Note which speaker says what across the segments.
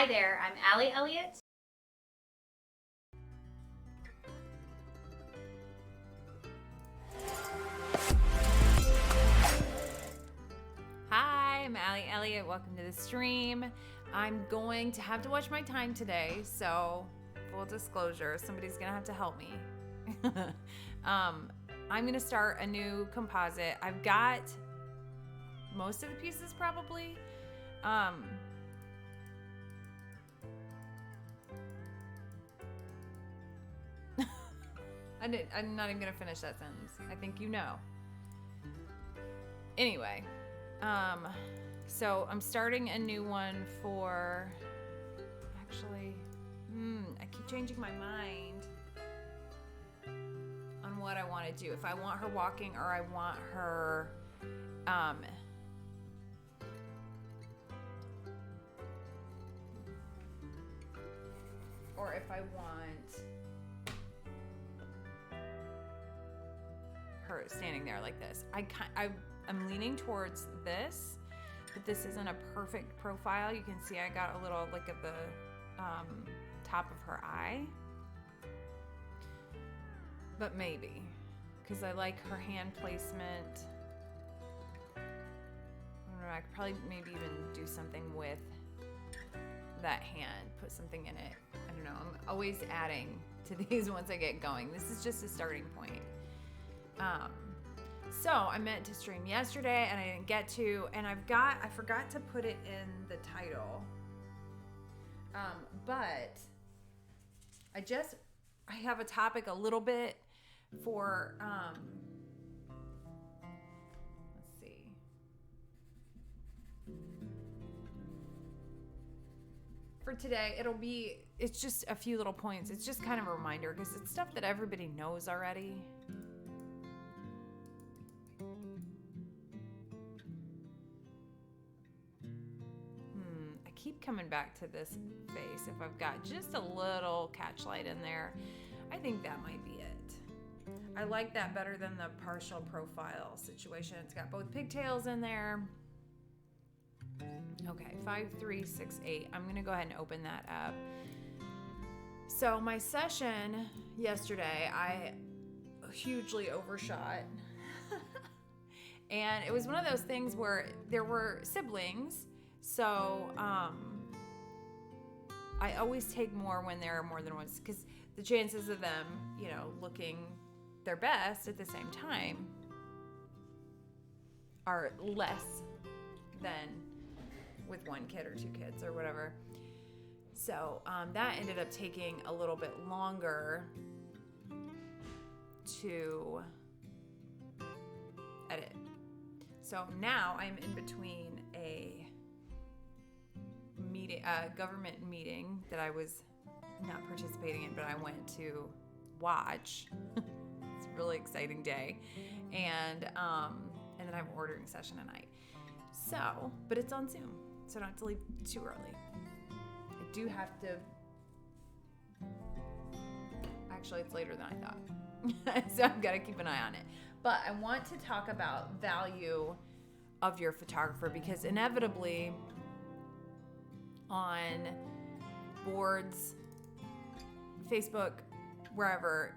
Speaker 1: Hi there, I'm Allie Elliott.
Speaker 2: Hi, I'm Allie Elliott. Welcome to the stream. I'm going to have to watch my time today, so full disclosure, somebody's gonna have to help me. I'm gonna start a new composite. I've got most of the pieces probably. I'm not even gonna finish that sentence. I think you know. Anyway, so I'm starting a new one for, actually, I keep changing my mind on what I want to do. If I want her walking or I want her, or if I want her standing there like this. I'm leaning towards this, but this isn't a perfect profile. You can see I got a little like of the top of her eye, but maybe because I like her hand placement. I don't know, I could probably maybe even do something with that hand, put something in it. I don't know, I'm always adding to these once I get going. This is just a starting point. So I meant to stream yesterday and I didn't get to, and I forgot to put it in the title. But I have a topic a little bit for, let's see. For today, it's just a few little points. It's just kind of a reminder because it's stuff that everybody knows already. Keep coming back to this face. If I've got just a little catch light in there, I think that might be it. I like that better than the partial profile situation. It's got both pigtails in there. Okay, 5368. I'm gonna go ahead and open that up. So my session yesterday, I hugely overshot. And it was one of those things where there were siblings. So I always take more when there are more than one, because the chances of them, looking their best at the same time are less than with one kid or two kids or whatever. So that ended up taking a little bit longer to edit. So now I'm in between a government meeting that I was not participating in, but I went to watch. It's a really exciting day, and then I have an ordering session tonight. So, but it's on Zoom, so I don't have to leave too early. I do have to. Actually, it's later than I thought, so I've got to keep an eye on it. But I want to talk about value of your photographer, because inevitably on boards, Facebook, wherever,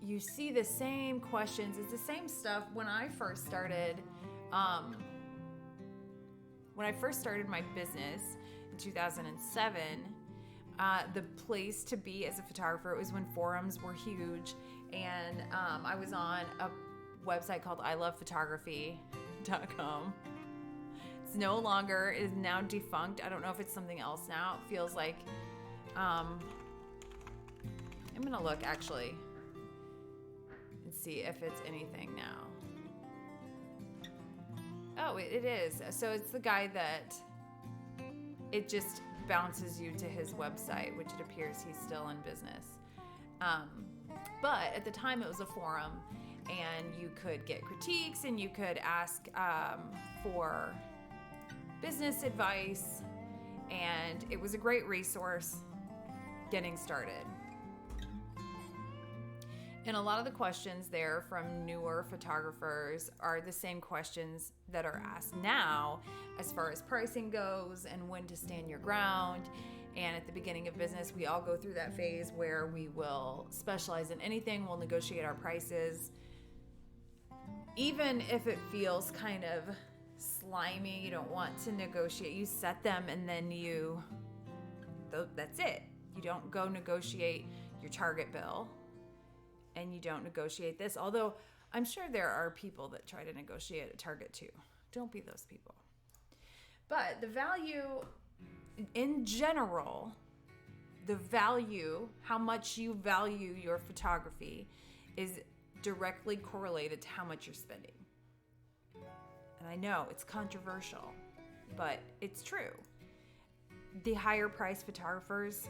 Speaker 2: you see the same questions. It's the same stuff. When I first started my business in 2007, the place to be as a photographer, it was when forums were huge, and I was on a website called ilovephotography.com. It's no longer, it is now defunct. I don't know if it's something else now. It feels like, I'm gonna look actually and see if it's anything now. Oh, it is. So it's the guy that it just bounces you to his website, which it appears he's still in business. But at the time it was a forum, and you could get critiques and you could ask for business advice, and it was a great resource getting started. And a lot of the questions there from newer photographers are the same questions that are asked now as far as pricing goes and when to stand your ground. And at the beginning of business, we all go through that phase where we will specialize in anything, we'll negotiate our prices. Even if it feels kind of slimy, you don't want to negotiate, you set them and then that's it. You don't go negotiate your target bill. And you don't negotiate this. Although I'm sure there are people that try to negotiate a target too. Don't be those people. But the value in general, how much you value your photography is directly correlated to how much you're spending. And I know it's controversial, but it's true. The higher priced photographers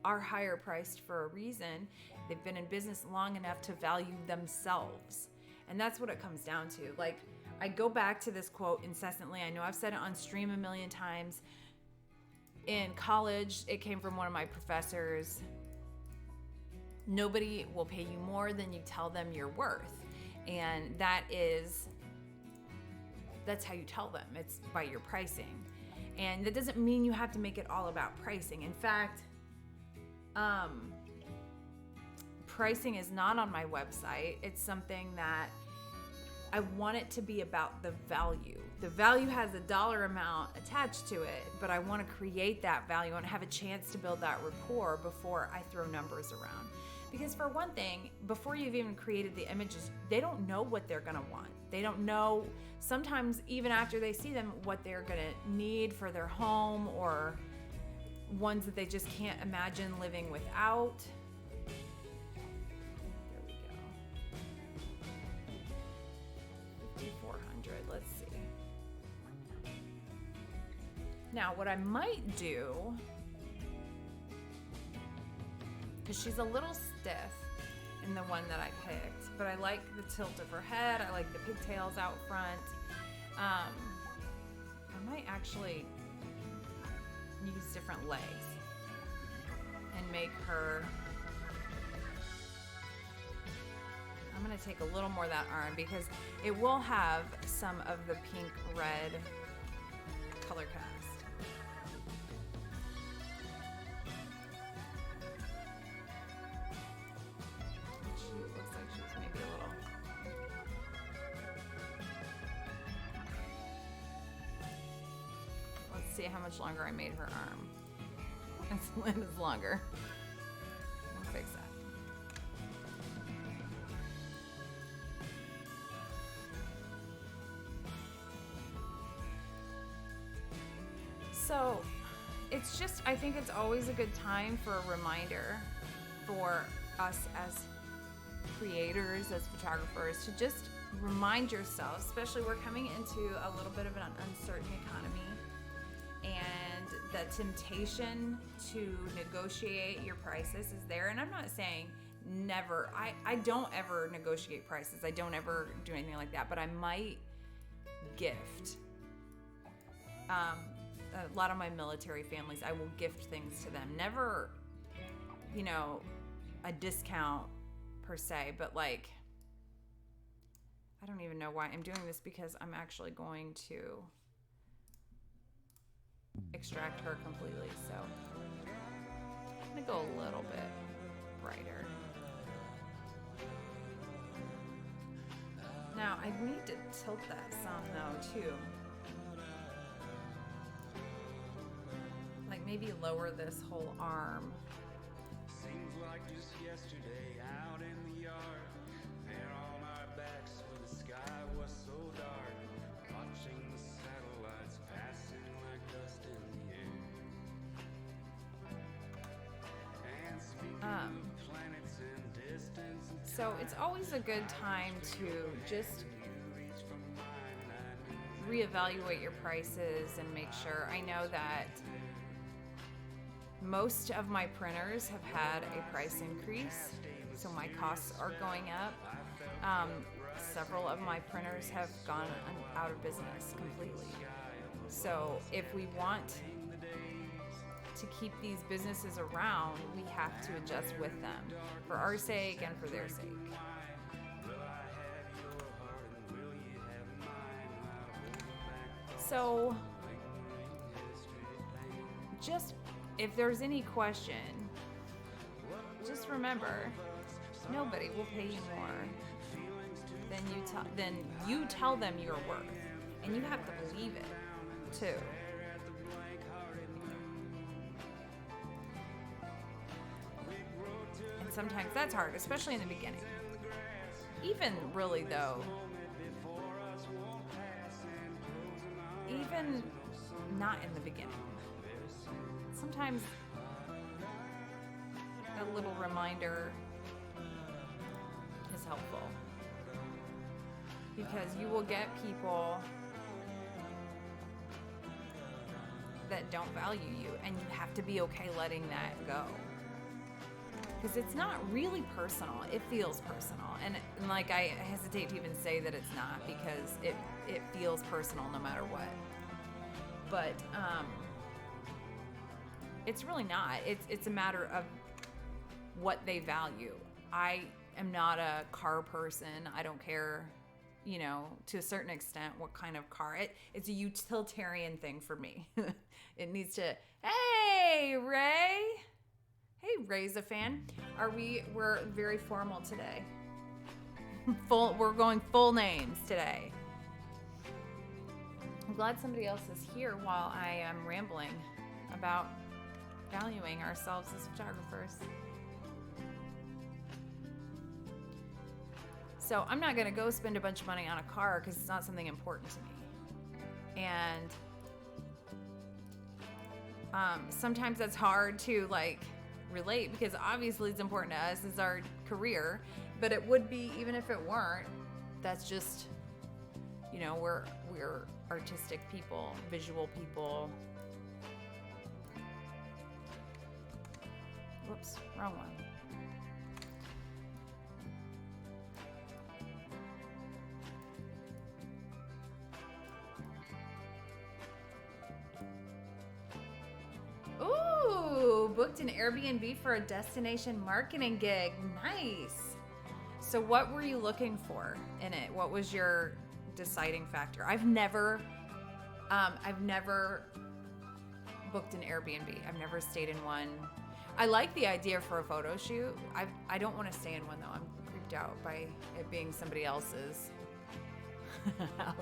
Speaker 2: are higher priced for a reason. They've been in business long enough to value themselves. And that's what it comes down to. Like, I go back to this quote incessantly. I know I've said it on stream a million times. In college, it came from one of my professors. Nobody will pay you more than you tell them you're worth. And that's how you tell them. It's by your pricing. And that doesn't mean you have to make it all about pricing. In fact, pricing is not on my website. It's something that I want it to be about the value. The value has a dollar amount attached to it, but I want to create that value and have a chance to build that rapport before I throw numbers around. Because for one thing, before you've even created the images, they don't know what they're going to want. They don't know, sometimes even after they see them, what they're going to need for their home or ones that they just can't imagine living without. There we go. 5,400, let's see. Now, what I might do, because she's a little stiff in the one that I picked, but I like the tilt of her head. I like the pigtails out front. I might actually use different legs and make her, I'm going to take a little more of that arm because it will have some of the pink red color cast. She looks like she's maybe a little, let's see how much longer I made her arm. Lynn is longer. We'll fix that. So it's just, I think it's always a good time for a reminder for us as creators, as photographers, to just remind yourself, especially we're coming into a little bit of an uncertain economy, and the temptation to negotiate your prices is there. And I'm not saying never, I don't ever negotiate prices. I don't ever do anything like that, but I might gift. A lot of my military families, I will gift things to them. Never, a discount per se, but like, I don't even know why I'm doing this, because I'm actually going to extract her completely. So I'm gonna go a little bit brighter. Now I need to tilt that some though too. Like maybe lower this whole arm.
Speaker 1: Seems like just yesterday out in the yard, there on our backs where the sky was so dark, watching the satellites passing like dust in the air. And speaking of planets and distance and
Speaker 2: So it's always a good time to just reevaluate your prices and make sure. I know that most of my printers have had a price increase, so my costs are going up. Several of my printers have gone out of business completely. So if we want to keep these businesses around, we have to adjust with them for our sake and for their sake. So, just if there's any question, just remember, nobody will pay you more than you tell them your worth, and you have to believe it too. And sometimes that's hard, especially in the beginning. Even really though, even not in the beginning. Sometimes a little reminder is helpful, because you will get people that don't value you, and you have to be okay letting that go, because it's not really personal. It feels personal, and like, I hesitate to even say that it's not, because it feels personal no matter what. But it's really not. It's a matter of what they value. I am not a car person. I don't care, to a certain extent, what kind of car. It's a utilitarian thing for me. It needs to, hey, Ray. Hey, Ray's a fan. We're very formal today. We're going full names today. I'm glad somebody else is here while I am rambling about valuing ourselves as photographers. So I'm not going to go spend a bunch of money on a car because it's not something important to me. And sometimes that's hard to relate, because obviously it's important to us. It's our career, but it would be even if it weren't. That's just, we're artistic people, visual people. Whoops, wrong one. Ooh, booked an Airbnb for a destination marketing gig. Nice. So what were you looking for in it? What was your deciding factor? I've never booked an Airbnb. I've never stayed in one. I like the idea for a photo shoot. I don't want to stay in one though. I'm creeped out by it being somebody else's house.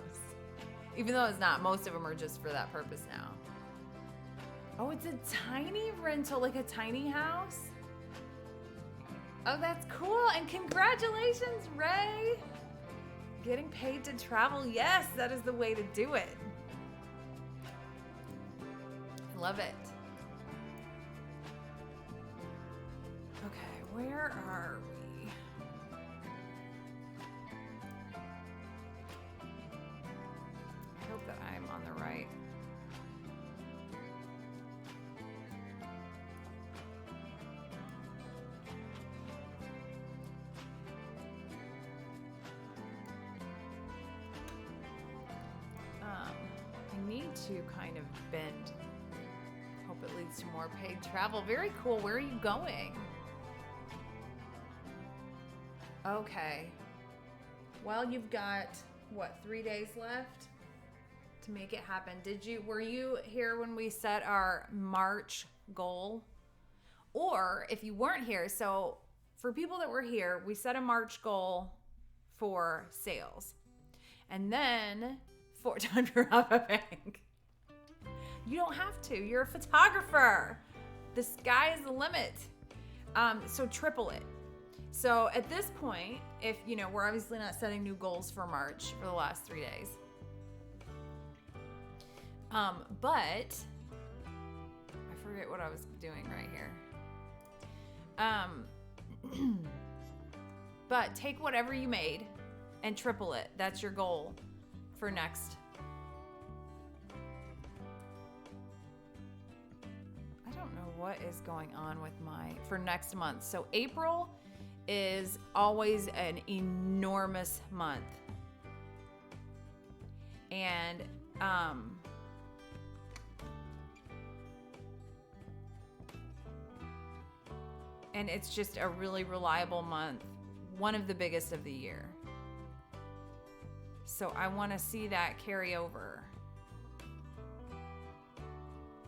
Speaker 2: Even though it's not. Most of them are just for that purpose now. Oh, it's a tiny rental, like a tiny house? Oh, that's cool. And congratulations, Ray. Getting paid to travel. Yes, that is the way to do it. I love it. Okay, where are we? I hope that I'm on the right. I need to kind of bend. Hope it leads to more paid travel. Very cool. Where are you going? Okay. Well, you've got, 3 days left to make it happen. Were you here when we set our March goal? Or if you weren't here, so for people that were here, we set a March goal for sales. And then time to rob a bank. You don't have to. You're a photographer. The sky is the limit. So triple it. So at this point, if we're obviously not setting new goals for March for the last 3 days. But I forget what I was doing right here. But take whatever you made and triple it. That's your goal for next. I don't know what is going on with for next month. So April is always an enormous month. And And it's just a really reliable month, one of the biggest of the year. So I want to see that carry over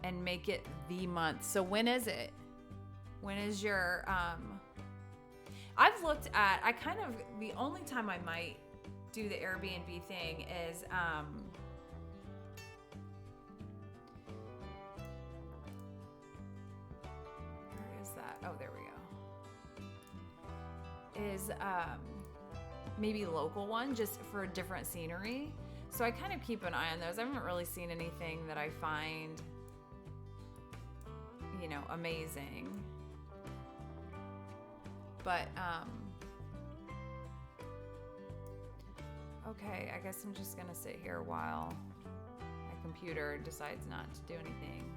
Speaker 2: and make it the month. So when is it? When is your, I've looked at, the only time I might do the Airbnb thing is, where is that? Oh, there we go. Is, maybe local one just for different scenery. So I kind of keep an eye on those. I haven't really seen anything that I find, you know, amazing. But, okay, I guess I'm just gonna sit here while my computer decides not to do anything.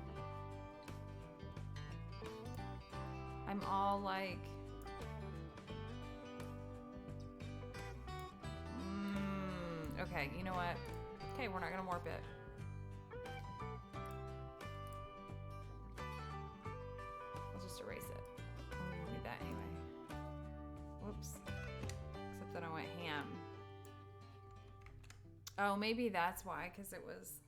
Speaker 2: I'm all like, okay, you know what? Okay, we're not gonna warp it. I'll just erase it. I'm gonna need that anyway. Whoops. Except that I went ham. Oh, maybe that's why, because it was...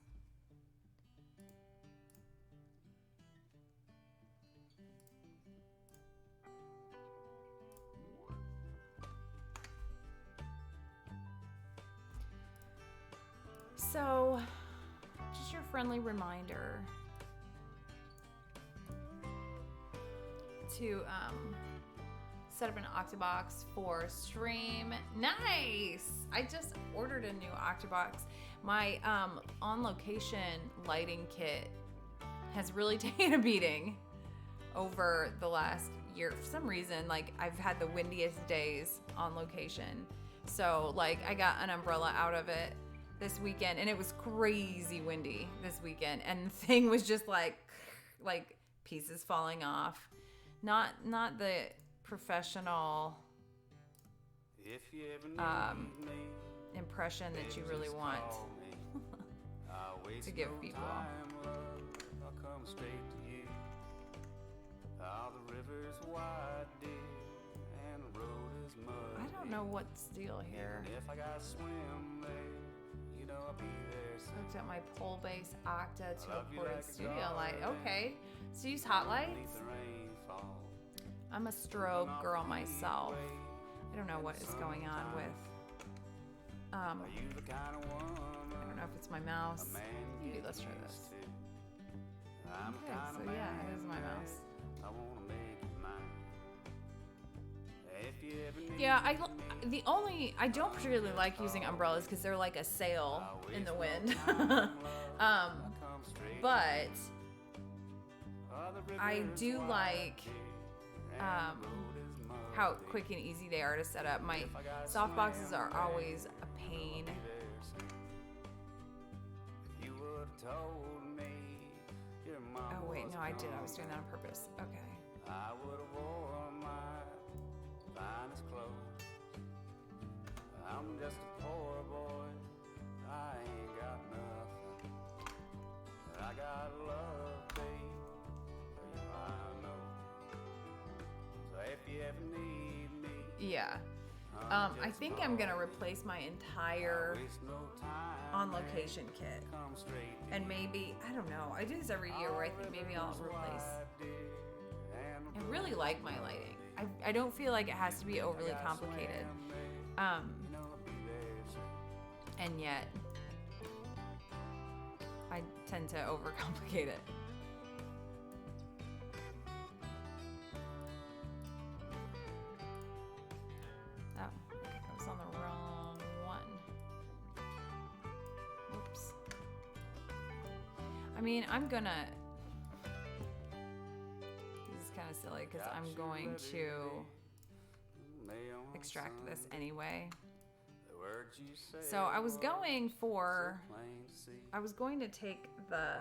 Speaker 2: So, just your friendly reminder to set up an Octobox for stream. Nice! I just ordered a new Octobox. My on location lighting kit has really taken a beating over the last year. For some reason, like, I've had the windiest days on location. So, like, I got an umbrella out of it this weekend, and it was crazy windy this weekend, and the thing was just like pieces falling off. Not the professional impression that you really want to give people. I don't know what's the deal here. Hooked up my pole base Octa to a ported studio light. Okay, so use hot lights. I'm a strobe girl myself. I don't know what is going on with. I don't know if it's my mouse. Maybe let's try this. Okay, so yeah, it is my mouse. Yeah, I don't particularly like using umbrellas because they're like a sail in the wind. But I do like how quick and easy they are to set up. My soft boxes are always a pain. Oh wait, no, I did. I was doing that on purpose. Okay. Finest clothes. I'm just a poor boy. I ain't got nothing. I got love, babe. For you I know. So if you ever need me. Yeah. I think I'm gonna replace my entire on location kit. And maybe, I don't know. I do this every year where I think maybe I'll replace. I really like my lighting. I don't feel like it has to be overly complicated. And yet, I tend to overcomplicate it. Oh, okay, I was on the wrong one. Whoops. I mean, I'm gonna... kind of silly because I'm going to extract this anyway. So I was going to take the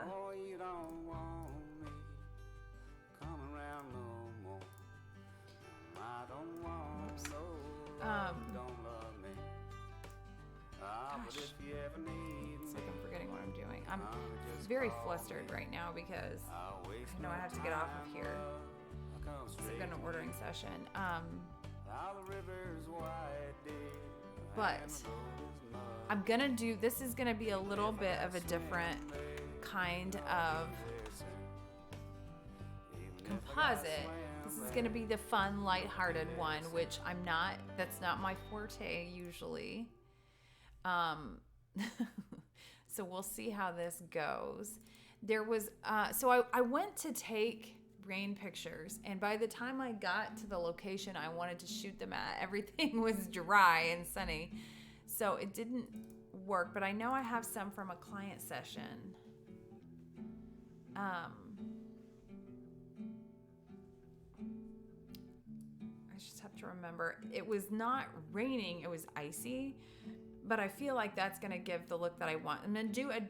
Speaker 2: gosh, it's like I'm forgetting what I'm doing. I'm very flustered right now because I know I have to get off of here.
Speaker 1: straight.
Speaker 2: an ordering session.
Speaker 1: Now the river's wide, dear,
Speaker 2: But
Speaker 1: and the road is mud.
Speaker 2: I'm gonna do, this is gonna be a little bit of a different kind of composite. This is gonna be the fun, lighthearted one, which that's not my forte usually. So we'll see how this goes. There was, so I went to take rain pictures, and by the time I got to the location I wanted to shoot them at, everything was dry and sunny. So it didn't work, but I know I have some from a client session. I just have to remember, it was not raining, it was icy, but I feel like that's gonna give the look that I want. I'm gonna do a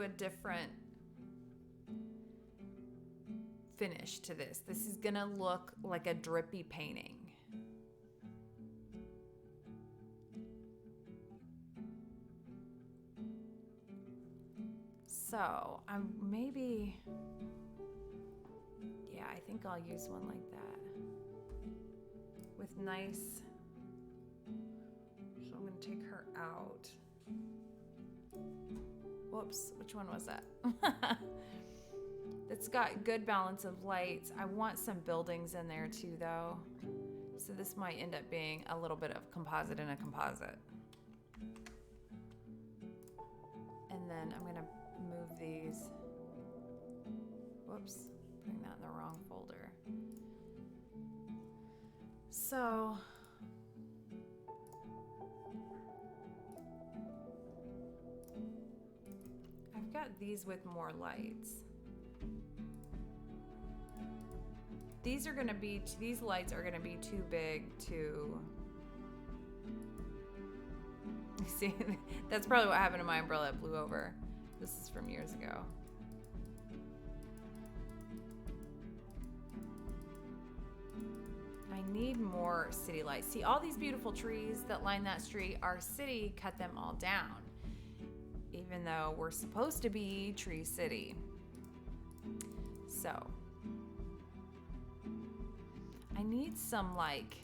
Speaker 2: different, finish to this. This is gonna look like a drippy painting. So I'm maybe, yeah, I think I'll use one like that with nice, so I'm gonna take her out. Whoops, which one was that? It's got good balance of lights. I want some buildings in there too though. So this might end up being a little bit of composite in a composite. And then I'm gonna move these. Whoops, putting that in the wrong folder. So I've got these with more lights. These lights are gonna be too big to, you see, that's probably what happened to my umbrella. It blew over. This is from years ago. I need more city lights. See, all these beautiful trees that line that street, our city cut them all down, even though we're supposed to be Tree City. So I need some, like,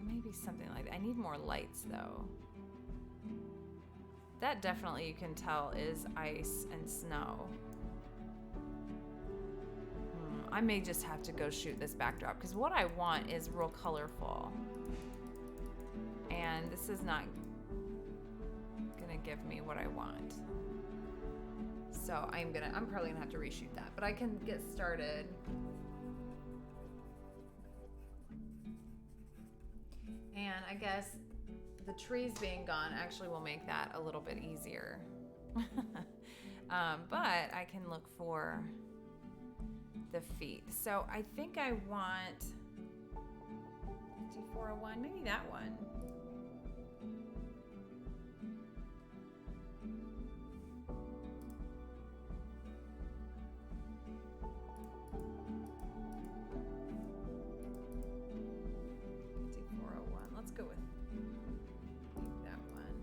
Speaker 2: maybe something like that. I need more lights though. That definitely, you can tell, is ice and snow. I may just have to go shoot this backdrop because what I want is real colorful. And this is not gonna give me what I want. So I'm probably gonna have to reshoot that, but I can get started. And I guess the trees being gone actually will make that a little bit easier. But I can look for the feet. So I think I want, do 401, maybe that one. Let's go with that one.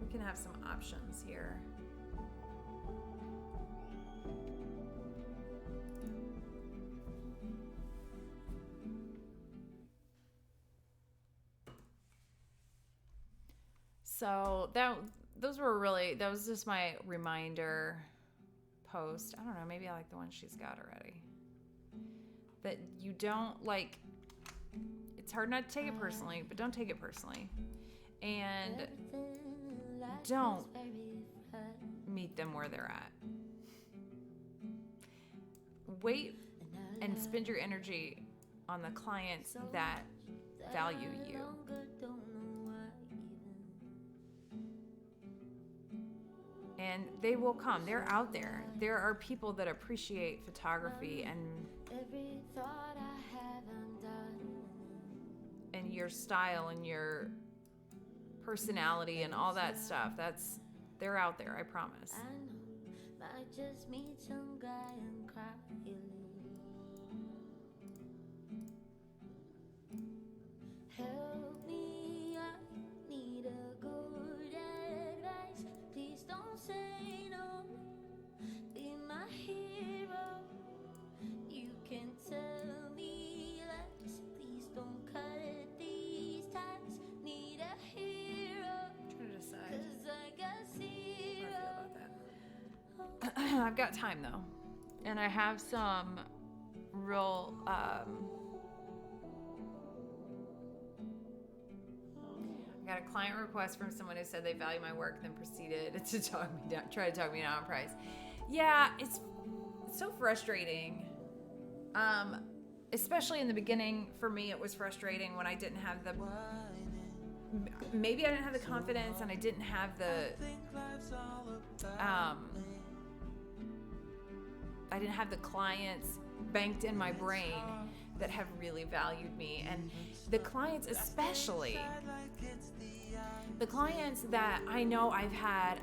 Speaker 2: We can have some options here. So that was just my reminder post. I don't know, maybe I like the one she's got already. That you don't, like, it's hard not to take it personally, but don't take it personally. And don't meet them where they're at. Wait and spend your energy on the clients that value you. And they will come. They're out there. There are people that appreciate photography and your style and your personality and all that stuff. They're out there, I promise.
Speaker 3: Might just meet some guy and cry. Help
Speaker 2: I've got time though. And I have some real, I got a client request from someone who said they value my work, then proceeded to try to talk me down on price. Yeah, it's so frustrating. Especially in the beginning, for me, it was frustrating when I didn't have maybe I didn't have the confidence and I didn't have I didn't have the clients banked in my brain that have really valued me. And the clients, especially the clients that I know, I've had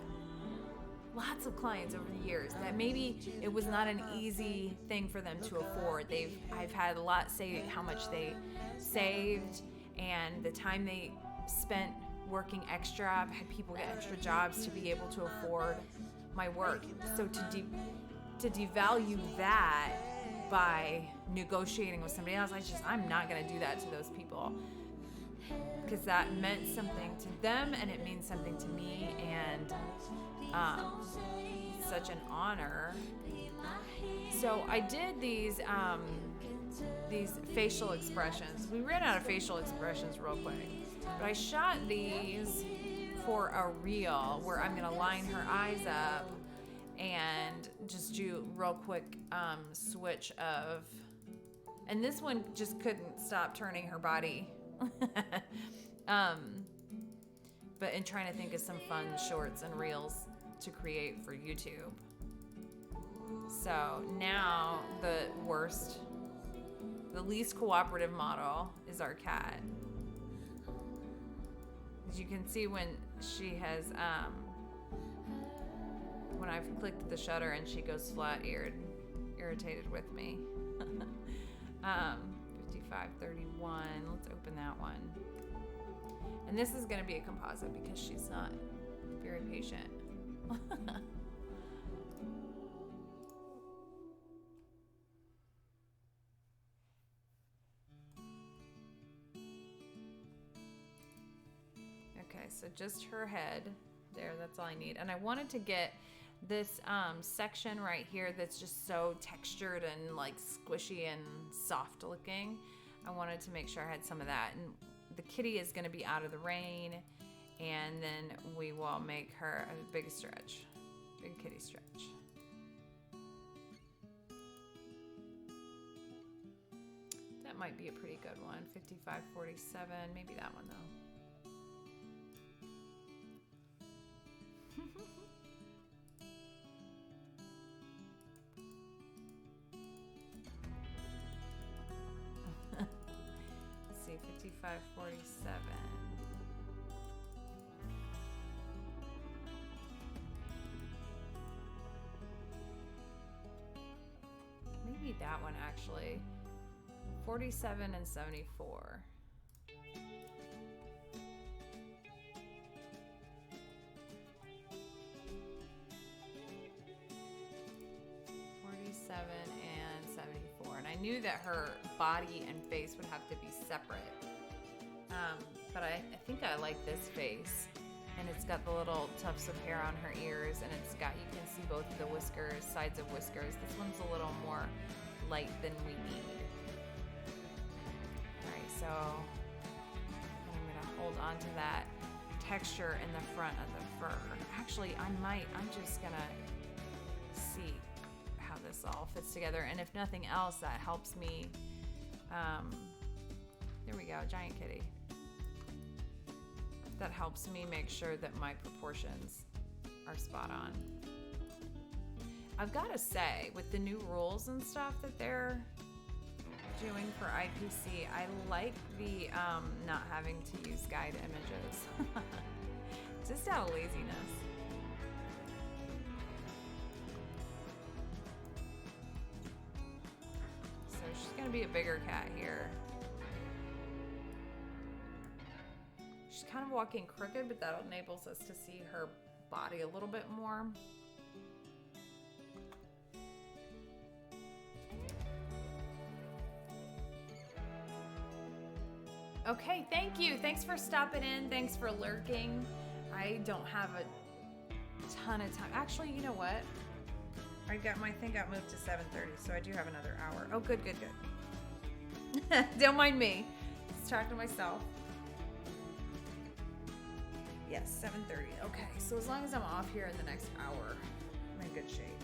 Speaker 2: lots of clients over the years that maybe it was not an easy thing for them to afford. I've had a lot say how much they saved and the time they spent working extra. I've had people get extra jobs to be able to afford my work. So to devalue that by negotiating with somebody else, I'm not going to do that to those people, because that meant something to them and it means something to me, and such an honor. So I did these facial expressions. We ran out of facial expressions real quick, but I shot these for a reel where I'm going to line her eyes up and just do real quick switch of, and this one just couldn't stop turning her body. But in trying to think of some fun shorts and reels to create for YouTube. So now the least cooperative model is our cat. As you can see, when she has when I've clicked the shutter and she goes flat-eared, irritated with me. 5531, let's open that one. And this is going to be a composite because she's not very patient. Okay, so just her head there, that's all I need. And I wanted to get this section right here that's just so textured and like squishy and soft looking. I wanted to make sure I had some of that. And the kitty is going to be out of the rain, and then we will make her a big stretch, big kitty stretch. That might be a pretty good one. 5547, maybe that one though. Let's see, 5547. Maybe that one actually. 47 and 74. And 74, and I knew that her body and face would have to be separate, but I think I like this face, and it's got the little tufts of hair on her ears, and it's got, you can see both the whiskers, sides of whiskers. This one's a little more light than we need. Alright, so I'm gonna hold on to that texture in the front of the fur. Actually, I'm just gonna see how this all fits together, and if nothing else, that helps me. There we go, giant kitty. That helps me make sure that my proportions are spot on. I've got to say, with the new rules and stuff that they're doing for IPC, I like the not having to use guide images. Just out of laziness. So she's gonna be a bigger cat here. She's kind of walking crooked, but that enables us to see her body a little bit more. Okay, thank you. Thanks for stopping in. Thanks for lurking. I don't have a ton of time. Actually, you know what? My thing got moved to 7:30, so I do have another hour. Oh, good. Don't mind me. Just talking to myself. Yes, 7:30. Okay, so as long as I'm off here in the next hour, I'm in good shape.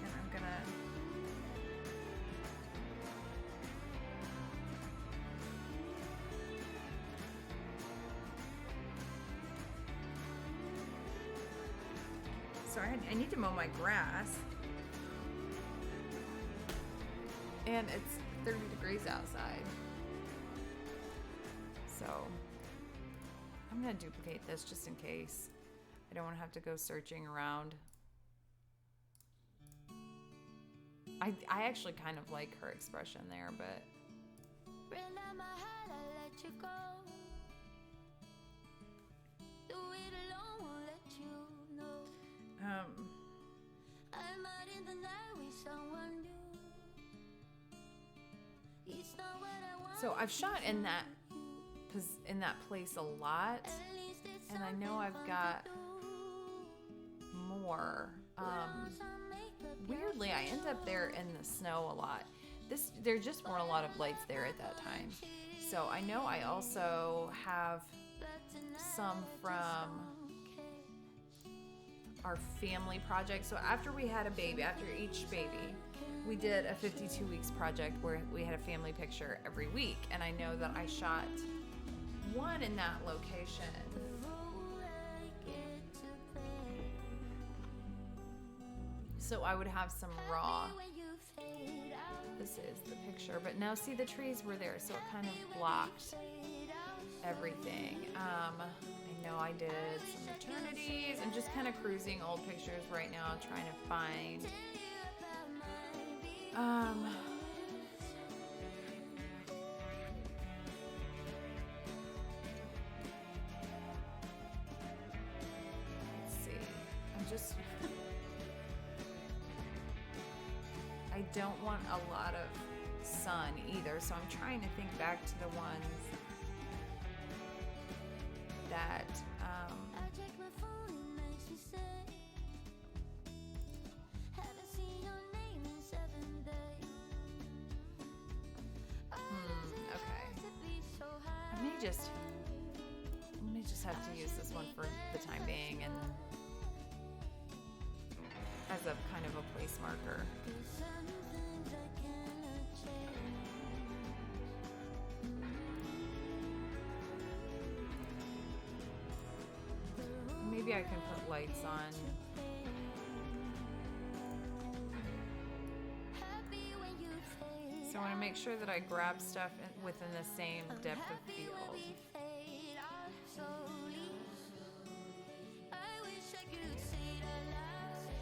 Speaker 2: And I'm gonna so I need to mow my grass. And it's 30 degrees outside. So I'm gonna duplicate this just in case. I don't want to have to go searching around. I actually kind of like her expression there, but
Speaker 3: Ran out my heart, I let you go. Do it alone, won't let you know. I'm out in the night with someone new. It's not what I want.
Speaker 2: so I've shot in that place a lot,
Speaker 3: At least it's
Speaker 2: and I know I've got more. Weirdly, I end up there in the snow a lot. There just weren't a lot of lights there at that time. So I know I also have some from our family project. So after we had a baby, after each baby, we did a 52 weeks project where we had a family picture every week. And I know that I shot one in that location. So I would have some raw. This is the picture, but now see the trees were there, so it kind of blocked everything. I know I did some maternities and just kind of cruising old pictures right now, trying to find. Let's see. I'm just. I don't want a lot of sun either, so I'm trying to think back to the ones that
Speaker 3: I check my phone, it makes me sick. Haven't seen your name in 7 days.
Speaker 2: okay.
Speaker 3: To be so high.
Speaker 2: I may just have to use this one for the time being and as a kind of a place marker.
Speaker 3: Some things I cannot change.
Speaker 2: Maybe I can put lights on.
Speaker 3: Happy when you fade.
Speaker 2: So I want to make sure that I grab stuff within the same depth of
Speaker 3: Happy when
Speaker 2: field.
Speaker 3: we fade out slowly. I wish I could say it out loud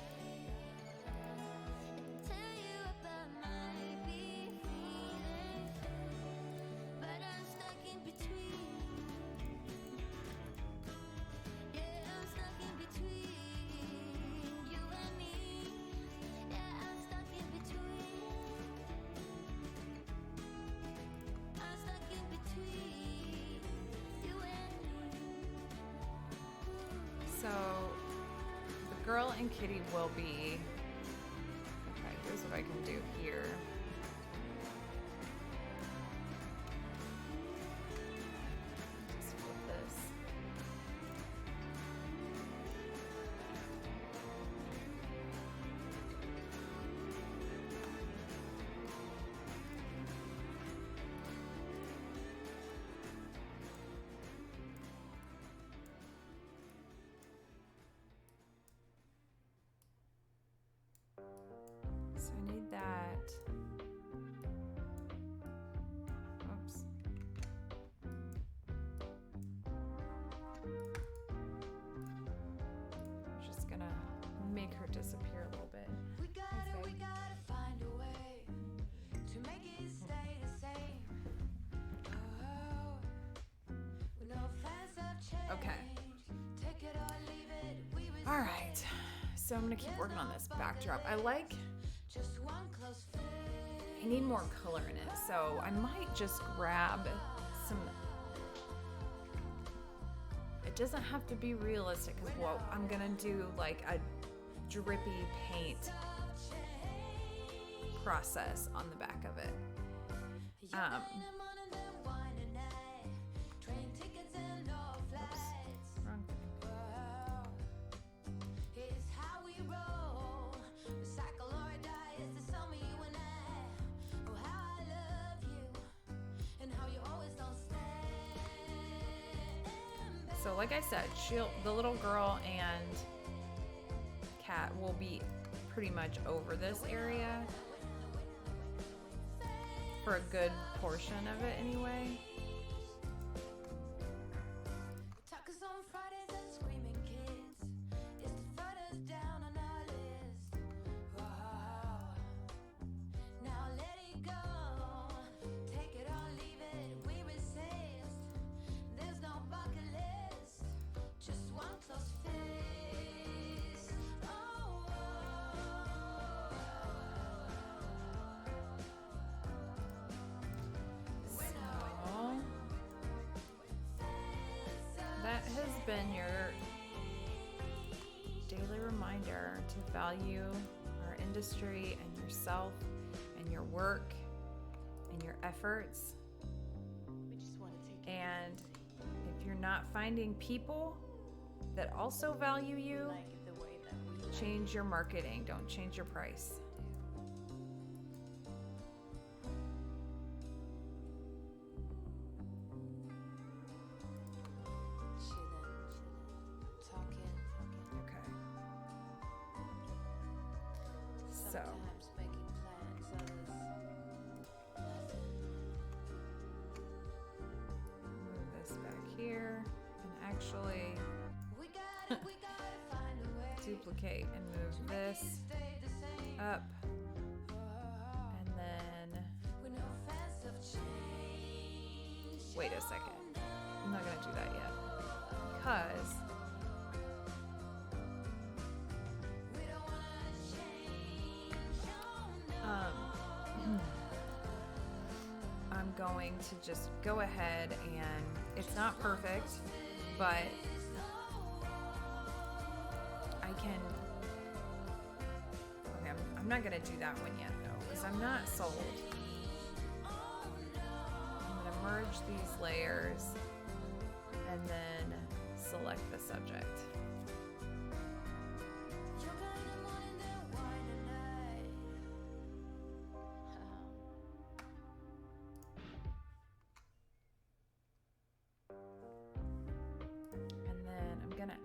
Speaker 3: and tell you about my big feelings, but I'm stuck in between. Yeah, I'm stuck in between you and me. Yeah, I'm stuck in between. I'm stuck in between you and me.
Speaker 2: So the girl and Kitty will be. Okay, here's what I can do here. Just flip this. So I need that. Oops. I'm just gonna make her disappear a little bit.
Speaker 4: We gotta find a way to make it stay the same. Oh, when no plans have changed.
Speaker 2: Okay.
Speaker 4: Take it or leave it. We was
Speaker 2: All right. So I'm gonna keep working on this backdrop.
Speaker 4: just one close fit.
Speaker 2: I need more color in it, so I might just grab some it doesn't have to be realistic because, well, I'm gonna do like a drippy paint process on the back of it. Wrong thing. So like I said, the little girl and cat will be pretty much over this area for a good portion of it anyway. That has been your daily reminder to value our industry and yourself and your work and your efforts. And if you're not finding people that also value you, change your marketing. Don't change your price. So move this back here and actually duplicate and move this up, and then wait a second, I'm not gonna do that yet because I'm going to just go ahead, and it's not perfect, but I can, okay, I'm not gonna do that one yet though, because I'm not sold. I'm gonna merge these layers and then select the subject.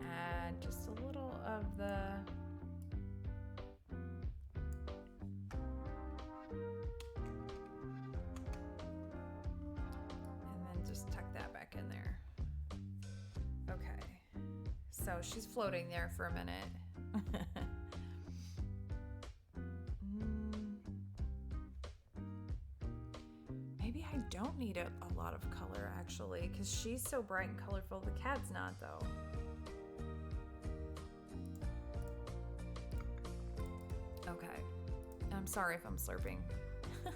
Speaker 2: Add just a little of the and then just tuck that back in there. Okay, so she's floating there for a minute. Maybe I don't need a lot of color actually, because she's so bright and colorful. The cat's not though. Okay, I'm sorry if I'm slurping. I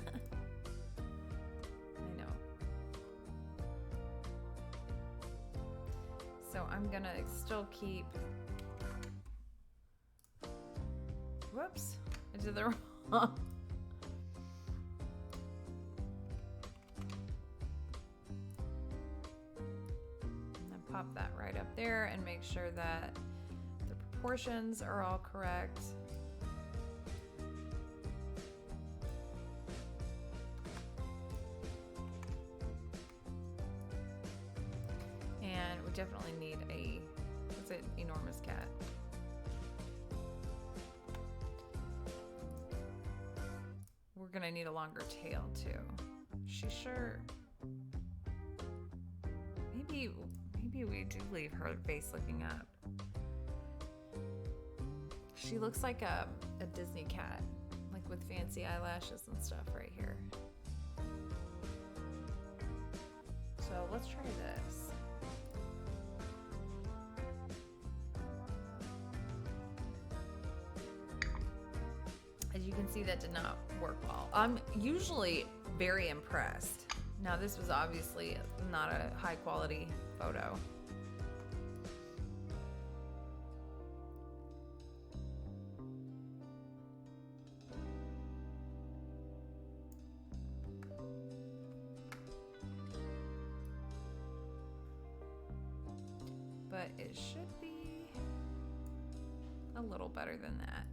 Speaker 2: know. So I'm gonna still keep, whoops, I did the wrong. And pop that right up there and make sure that the proportions are all correct. Definitely need a, what's it, enormous cat. We're gonna need a longer tail too. She sure, maybe we do leave her face looking up. She looks like a Disney cat, like with fancy eyelashes and stuff right here. So let's try this. As you can see, that did not work well. I'm usually very impressed. Now this was obviously not a high quality photo. but it should be a little better than that.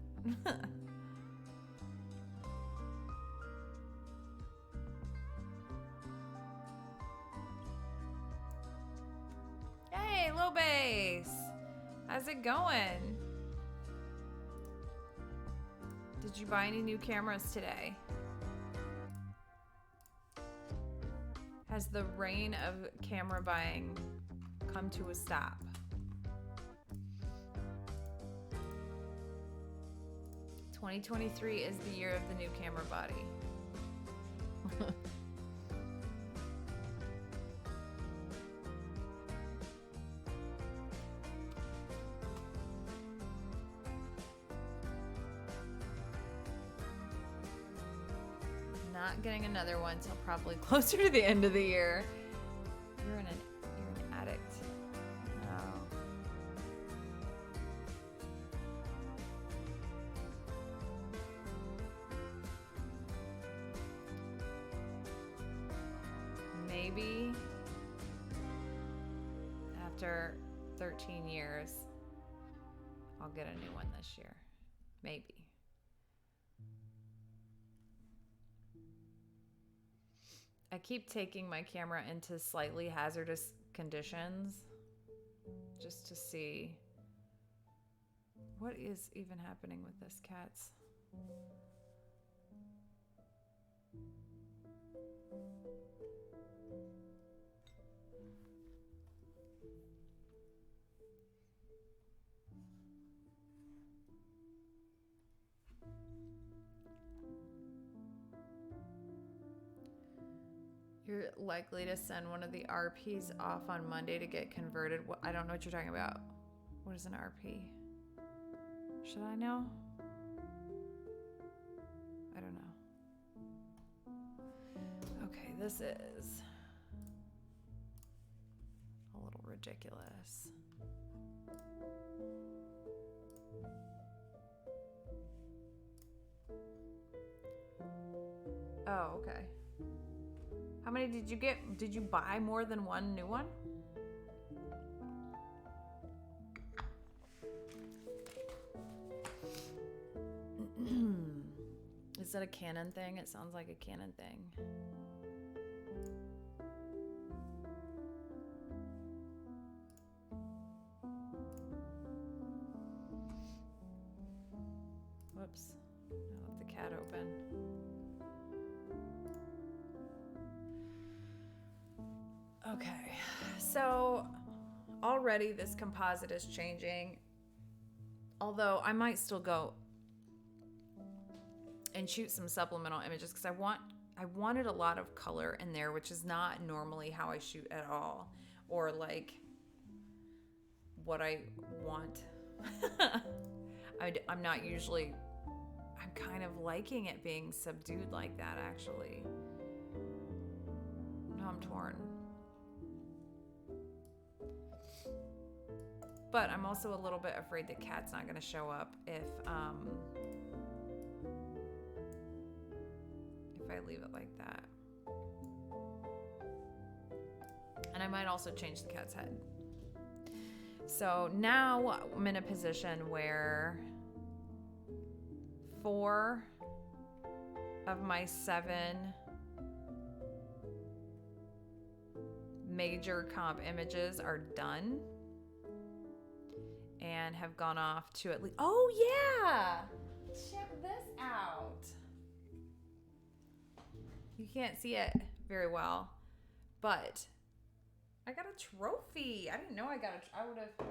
Speaker 2: Hey, Lil Bass! How's it going? Did you buy any new cameras today? Has the reign of camera buying come to a stop? "2023 is the year of the new camera body." Not getting another one till probably closer to the end of the year. You're an addict. Oh. Maybe after 13 years, I'll get a new one this year. Maybe. I keep taking my camera into slightly hazardous conditions just to see what is even happening with this cat's. You're likely to send one of the RPs off on Monday to get converted. I don't know what you're talking about. What is an RP? Should I know? I don't know. Okay, this is a little ridiculous. Oh, okay. How many did you get? Did you buy more than one new one? Is that a Canon thing? It sounds like a Canon thing. Whoops. I left the cat open. Okay, so already this composite is changing, although I might still go and shoot some supplemental images because I wanted a lot of color in there, which is not normally how I shoot at all, or like what I want. I'm not usually, I'm kind of liking it being subdued like that, actually. No, I'm torn. But I'm also a little bit afraid that Kat's not going to show up if I leave it like that. And I might also change the cat's head. So now I'm in a position where 4 of my 7 major comp images are done and have gone off to at least, oh yeah, check this out. You can't see it very well, but I got a trophy. I didn't know I would have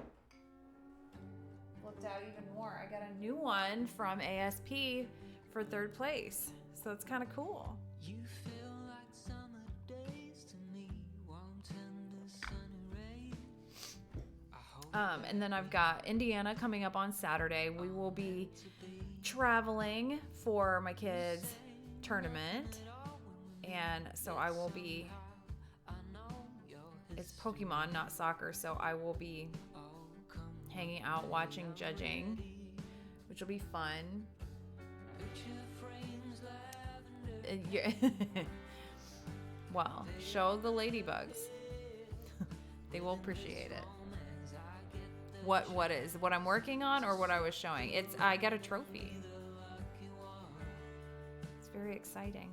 Speaker 2: looked out even more. I got a new one from ASP for 3rd place. So it's kind of cool.
Speaker 1: You feel like summer days to me, warm, tender, sunny rays.
Speaker 2: And then I've got Indiana coming up on Saturday. We will be traveling for my kids' tournament. And so I will be, it's Pokemon, not soccer. So I will be hanging out, watching, judging, which will be fun. Well, show the ladybugs. They will appreciate it. what I'm working on or what I was showing. I got a trophy. It's very exciting.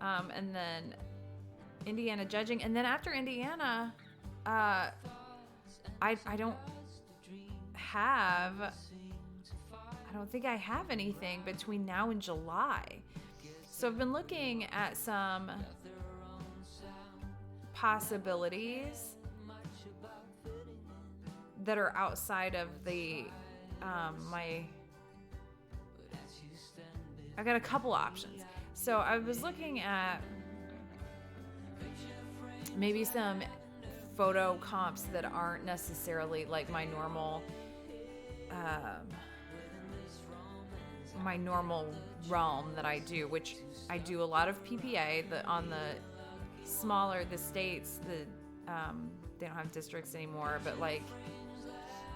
Speaker 2: And then Indiana judging, and then after Indiana, I don't think I have anything between now and July. So I've been looking at some possibilities that are outside of the I got a couple options. So I was looking at maybe some photo comps that aren't necessarily like my normal realm that I do, which I do a lot of PPA. On the smaller the states, they don't have districts anymore, but like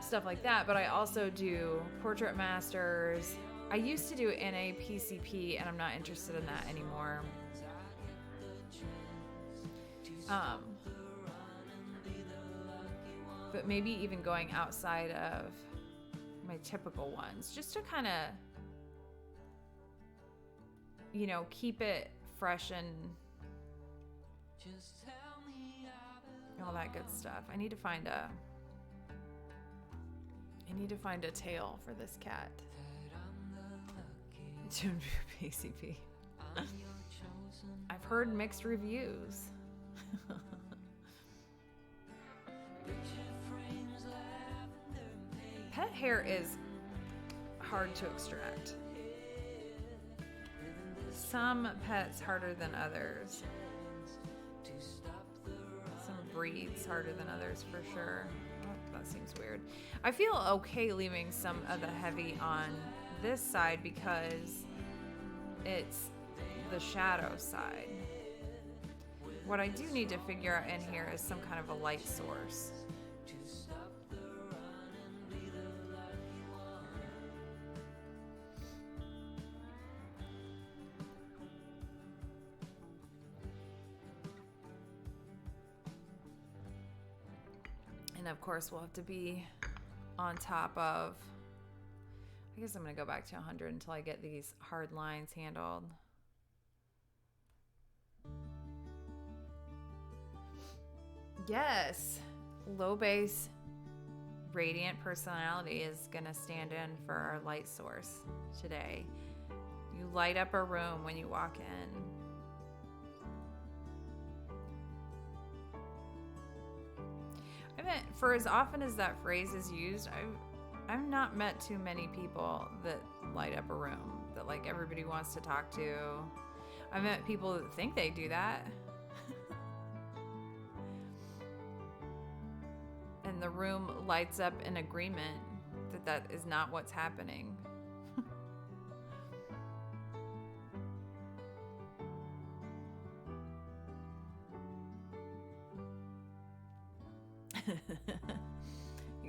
Speaker 2: stuff like that. But I also do portrait masters. I used to do NAPCP, and I'm not interested in that anymore. But maybe even going outside of my typical ones, just to kind of, keep it fresh and all that good stuff. I need to find a tail for this cat. To PCP. I've heard mixed reviews. Pet hair is hard to extract. Some pets harder than others. Some breeds harder than others for sure. Oh, that seems weird. I feel okay leaving some of the heavy on this side because it's the shadow side. What I do need to figure out in here is some kind of a light source. And of course we'll have to be on top of, I guess I'm going to go back to 100 until I get these hard lines handled. Yes, low base radiant personality is going to stand in for our light source today. You light up a room when you walk in. I mean, for as often as that phrase is used, I've not met too many people that light up a room, that like everybody wants to talk to. I've met people that think they do that. And the room lights up in agreement that is not what's happening.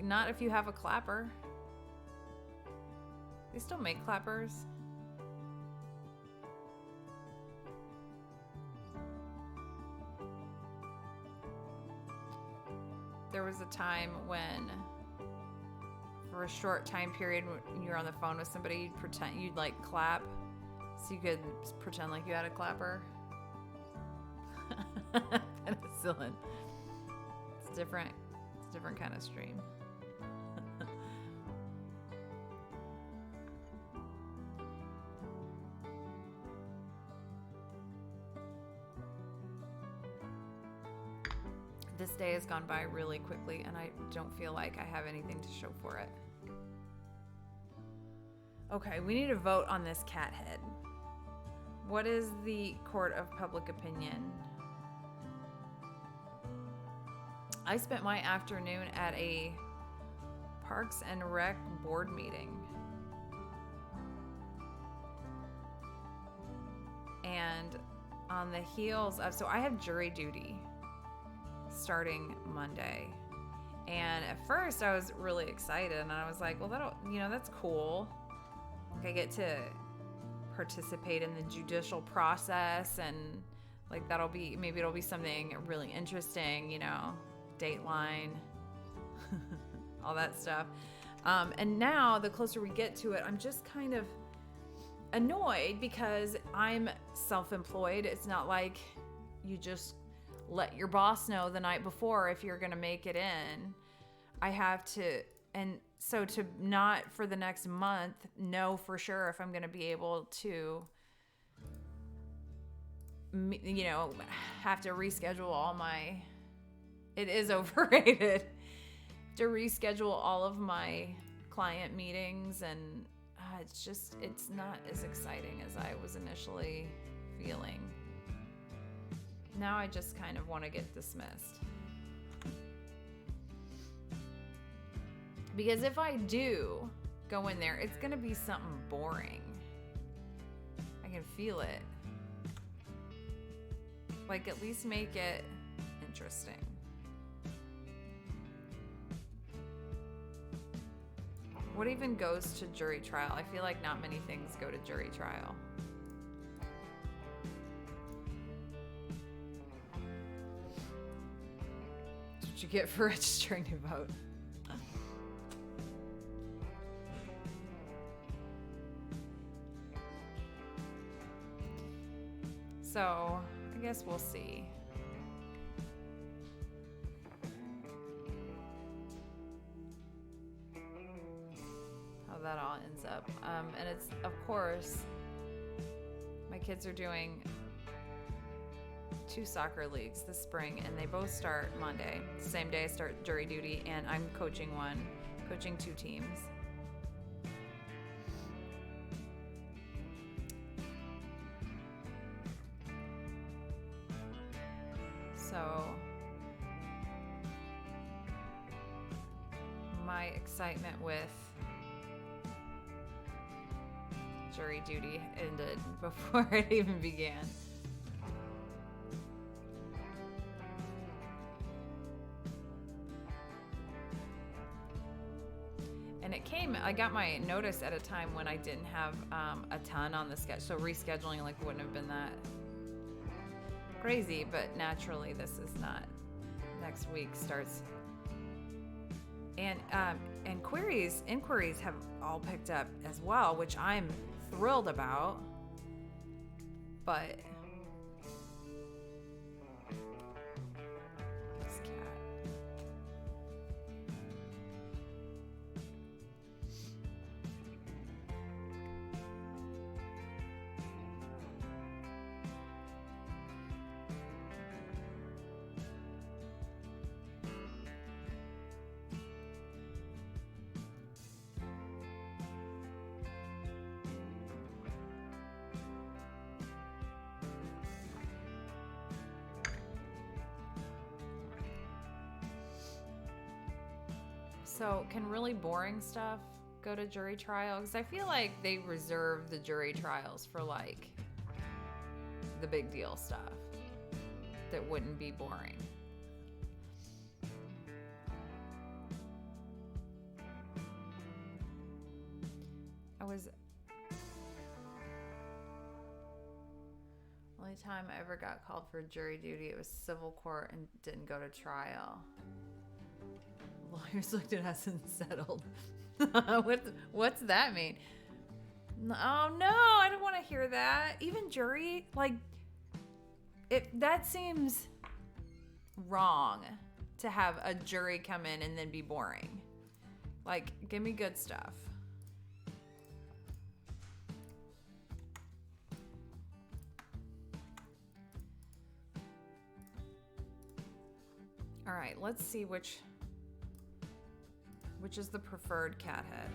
Speaker 2: Not if you have a clapper. They still make clappers. There was a time when, for a short time period, when you were on the phone with somebody, you'd like clap, so you could pretend like you had a clapper. Penicillin. It's different. It's a different kind of stream. This day has gone by really quickly, and I don't feel like I have anything to show for it. Okay, we need to vote on this cat head. What is the court of public opinion? I spent my afternoon at a Parks and Rec board meeting. And on the heels of, so I have jury duty starting Monday. And at first I was really excited, and I was like, well, that's cool. Like I get to participate in the judicial process, and like maybe it'll be something really interesting, Dateline, all that stuff. And now the closer we get to it, I'm just kind of annoyed because I'm self-employed. It's not like you just let your boss know the night before if you're going to make it in. I have to, and so to not for the next month know for sure if I'm going to be able to, you know, have to reschedule all my, it is overrated, to reschedule all of my client meetings, and it's not as exciting as I was initially feeling. Now I just kind of want to get dismissed. Because if I do go in there, it's going to be something boring. I can feel it. Like, at least make it interesting. What even goes to jury trial? I feel like not many things go to jury trial. That's what you get for registering to vote. So, I guess we'll see. How that all ends up. And it's, of course, my kids are doing 2 soccer leagues this spring, and they both start Monday. Same day I start jury duty, and I'm coaching 2 teams. So my excitement with jury duty ended before it even began. And I got my notice at a time when I didn't have a ton on the schedule, so rescheduling wouldn't have been that crazy, but naturally this is not. Next week starts, and inquiries have all picked up as well, which I'm thrilled about. But this cat. So can really boring stuff go to jury trial? Because I feel like they reserve the jury trials for the big deal stuff that wouldn't be boring. Only time I ever got called for jury duty, it was civil court and didn't go to trial. Lawyers looked at us and settled. What's that mean? Oh no, I don't want to hear that. Even jury, that seems wrong to have a jury come in and then be boring. Give me good stuff. All right, let's see which is the preferred cat head.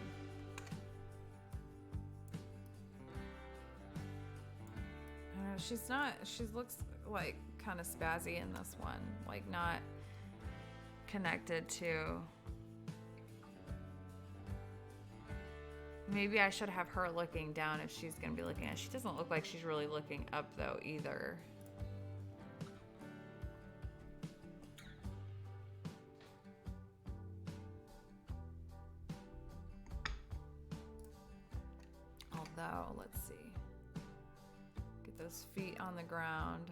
Speaker 2: I don't know, she looks kind of spazzy in this one, not connected to. Maybe I should have her looking down if she's gonna be looking at. She doesn't look like she's really looking up though either. Although, let's see. Get those feet on the ground.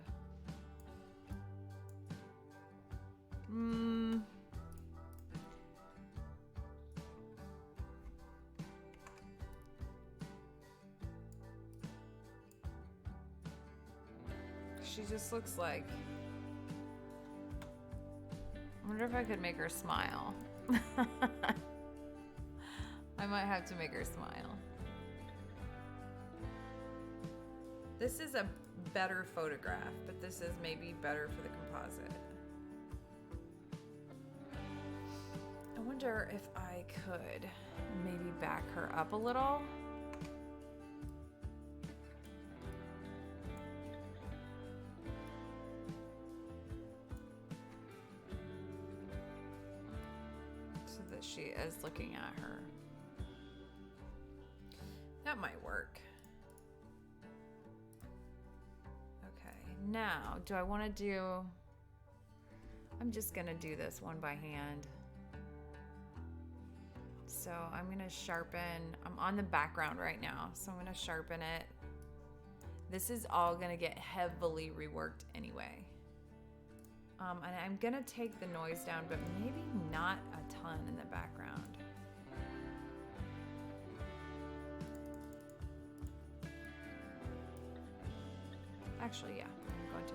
Speaker 2: She just looks like... I wonder if I could make her smile. I might have to make her smile. This is a better photograph, but this is maybe better for the composite. I wonder if I could maybe back her up a little. So that she is looking at her. That might work. Okay, now, do I want to do... I'm just going to do this one by hand. So I'm going to sharpen... I'm on the background right now, so I'm going to sharpen it. This is all going to get heavily reworked anyway. And I'm going to take the noise down, but maybe not a ton in the background. Actually, yeah, I'm going to.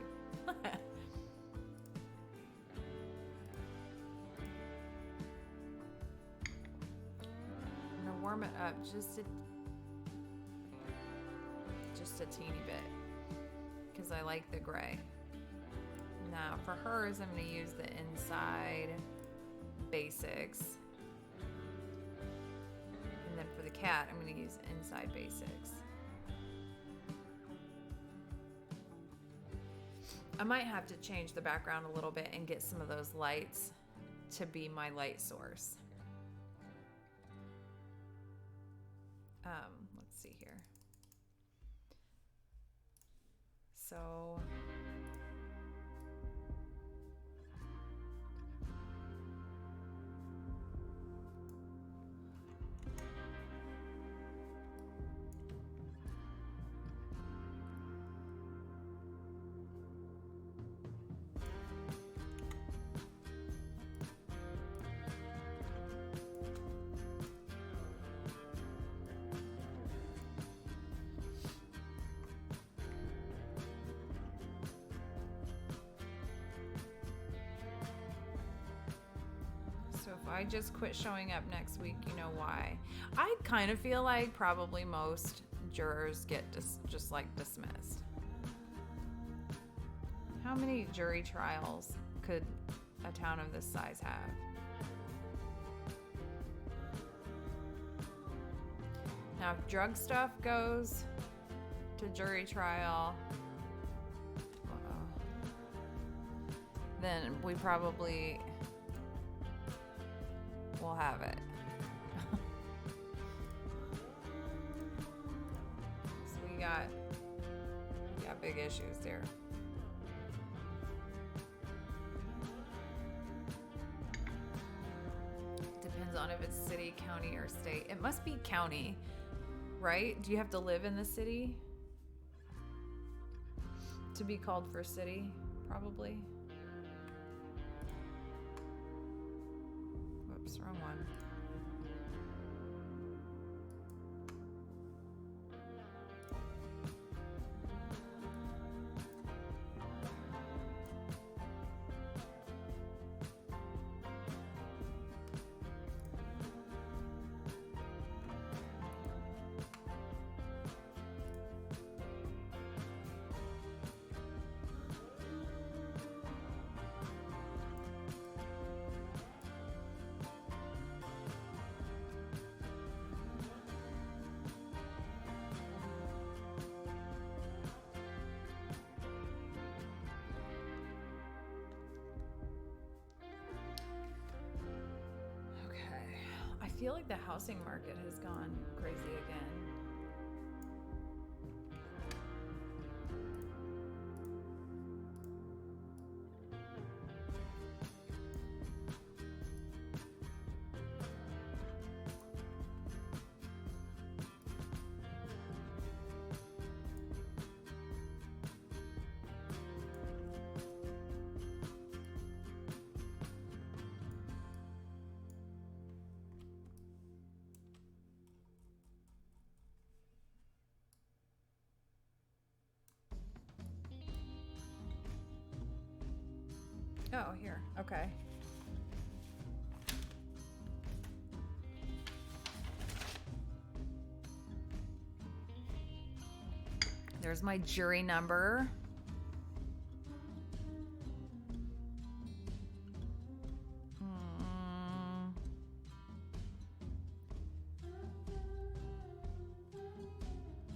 Speaker 2: I'm gonna warm it up just a teeny bit because I like the gray. Now for hers, I'm gonna use the Inside Basics, and then for the cat, I'm gonna use Inside Basics. I might have to change the background a little bit and get some of those lights to be my light source. Let's see here. So if I just quit showing up next week, you know why. I kind of feel like probably most jurors get just like dismissed. How many jury trials could a town of this size have? Now, if drug stuff goes to jury trial, then we probably will have it. So we got big issues there. Depends on if it's city, county, or state. It must be county, right? Do you have to live in the city to be called for city? Probably. Whoops, wrong one. I feel like the housing market has gone crazy again. Oh, here. Okay. There's my jury number.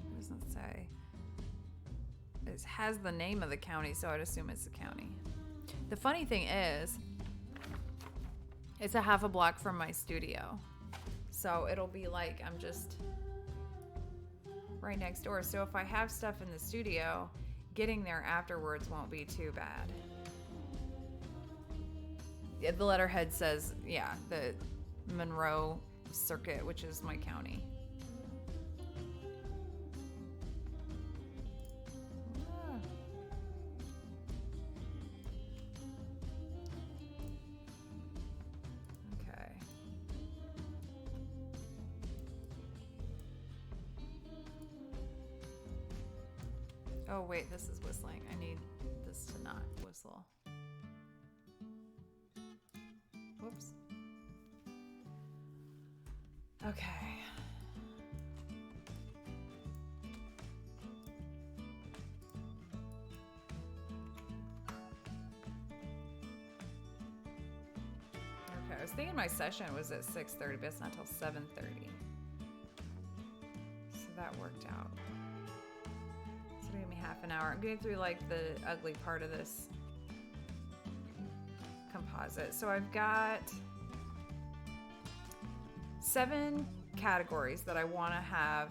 Speaker 2: What does it say? It has the name of the county, so I'd assume it's the county. The funny thing is, it's a half a block from my studio. So it'll be like I'm just right next door. So if I have stuff in the studio, getting there afterwards won't be too bad. Yeah, the letterhead says, yeah, the Monroe Circuit, which is my county. Okay. Oh, wait, this is whistling. I need this to not whistle. Whoops. Okay. Okay, I was thinking my session was at 6:30, but it's not till 7:30. So that worked out. So it'll give me half an hour. I'm getting through like the ugly part of this composite. So I've got 7 categories that I want to have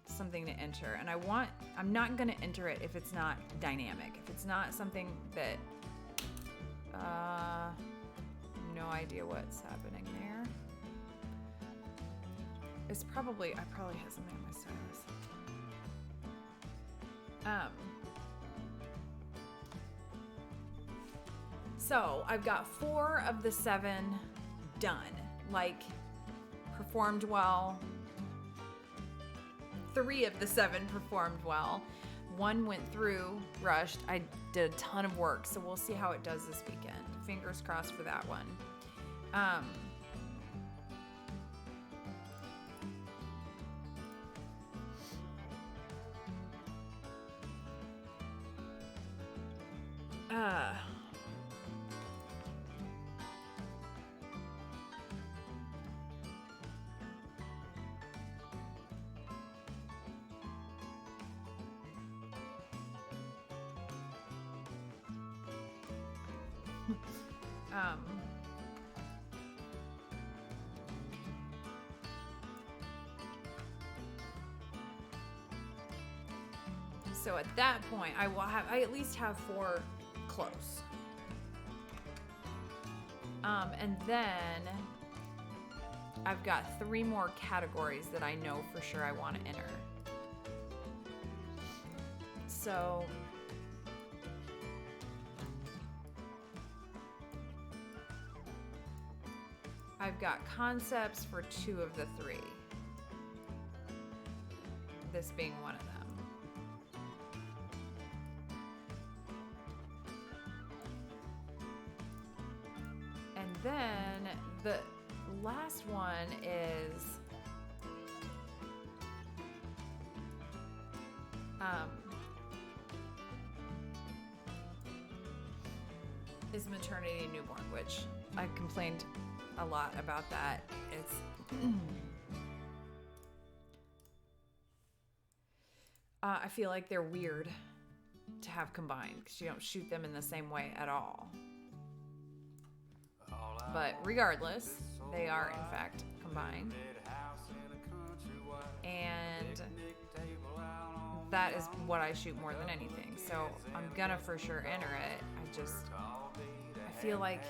Speaker 2: something to enter, and I'm not going to enter it if it's not dynamic. If it's not something that no idea what's happening there. It's probably, I probably have something on my stylus. So I've got 4 of the 7 done, like performed well. 3 of the 7 performed well. 1 went through, rushed. I did a ton of work, so we'll see how it does this weekend. Fingers crossed for that one. So at that point, I at least have 4 close. And then I've got 3 more categories that I know for sure I want to enter. So I've got concepts for 2 of the 3. This being one of them. And then the last one is maternity and newborn, which I've complained a lot about that. It's I feel like they're weird to have combined because you don't shoot them in the same way at all. But regardless, they are in fact combined. And that is what I shoot more than anything. So I'm gonna for sure enter it. I feel like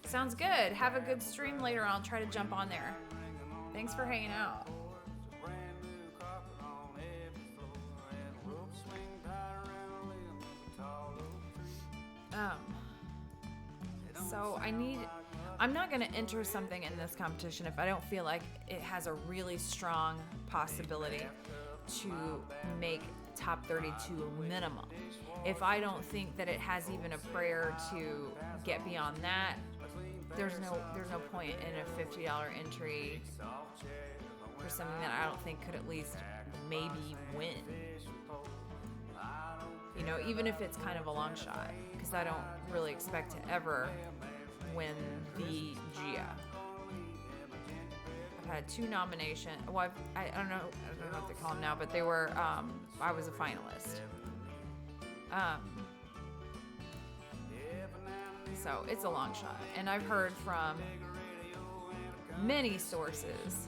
Speaker 2: sounds good. Have a good stream later and I'll try to jump on there. Thanks for hanging out. So I'm not going to enter something in this competition if I don't feel like it has a really strong possibility to make top 32 minimum. If I don't think that it has even a prayer to get beyond that, there's no point in a $50 entry for something that I don't think could at least maybe win. You know, even if it's kind of a long shot, because I don't really expect to ever win the GIA. I've had 2 nominations. Well, I don't know what they call them now, but they were. I was a finalist. So it's a long shot, and I've heard from many sources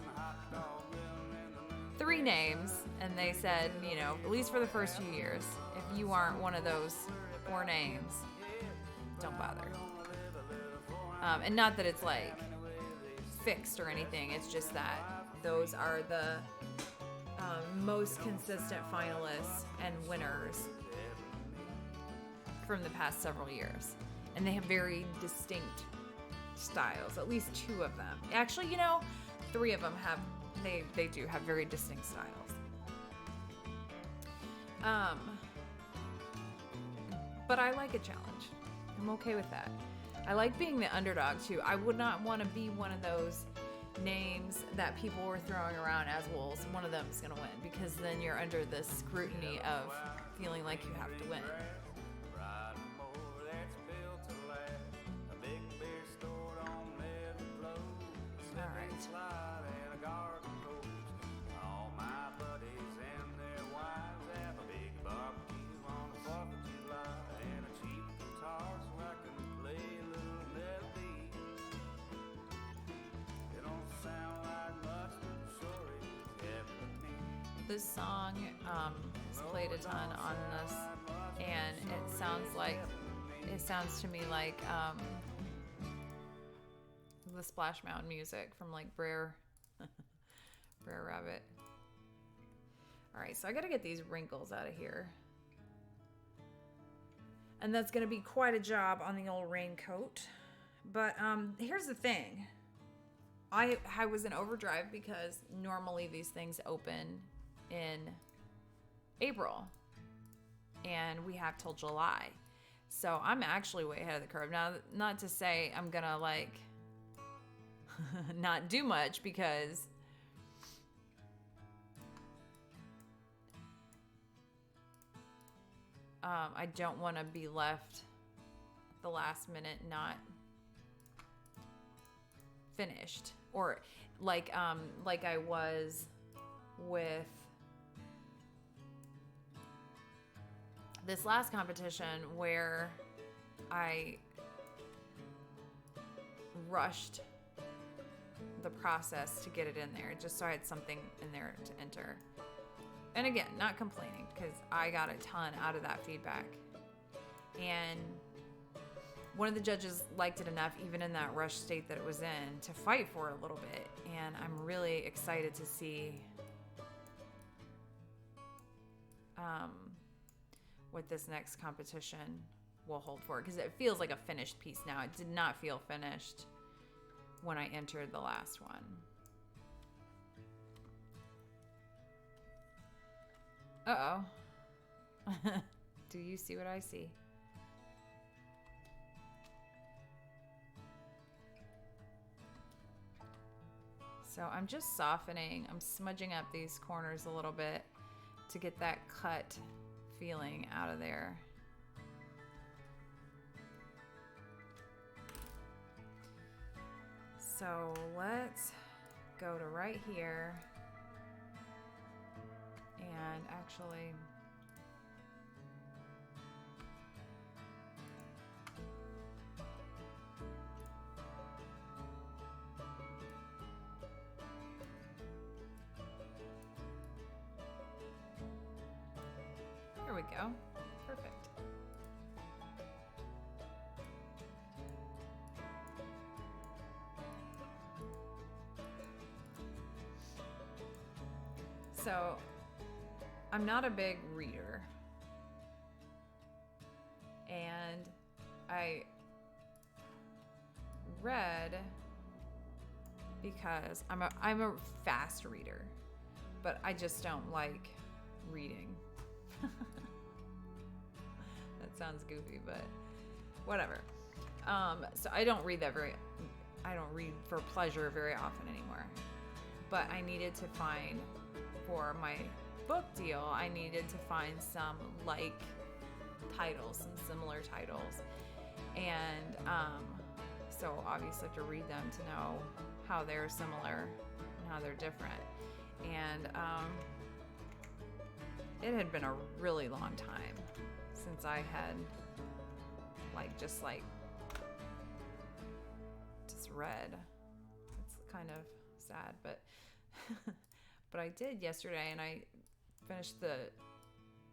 Speaker 2: 3 names, and they said, you know, at least for the first few years, if you aren't one of those 4 names, don't bother. And not that it's like fixed or anything, it's just that those are the most consistent finalists and winners from the past several years. And they have very distinct styles, at least 2 of them. Actually, you know, 3 of them have, they do have very distinct styles. But I like a challenge. I'm okay with that. I like being the underdog too. I would not want to be one of those names that people were throwing around as, well, one of them is going to win, because then you're under the scrutiny of feeling like you have to win. This song is played a ton on this, and it sounds to me like the Splash Mountain music from like Brer Rabbit. All right, so I gotta get these wrinkles out of here, and that's gonna be quite a job on the old raincoat. But here's the thing. I was in overdrive because normally these things open in April, and we have till July, so I'm actually way ahead of the curve. Now, not to say I'm gonna like not do much, because I don't want to be left at the last minute not finished, or like I was with this last competition where I rushed the process to get it in there just so I had something in there to enter. And again, not complaining, because I got a ton out of that feedback. And one of the judges liked it enough, even in that rush state that it was in, to fight for it a little bit. And I'm really excited to see what this next competition will hold for, because it feels like a finished piece now. It did not feel finished when I entered the last one. Uh-oh. Do you see what I see? So I'm just softening, I'm smudging up these corners a little bit to get that cut feeling out of there. So let's go to right here, and actually there we go. Perfect. So, I'm not a big reader, and I read because I'm a fast reader, but I just don't like reading That sounds goofy, but whatever. So I don't read for pleasure very often anymore. But I needed to find, for my book deal, I needed to find some like titles, some similar titles. And so obviously I have to read them to know how they're similar and how they're different. And it had been a really long time since I had just read. It's kind of sad, but but I did yesterday, and I finished the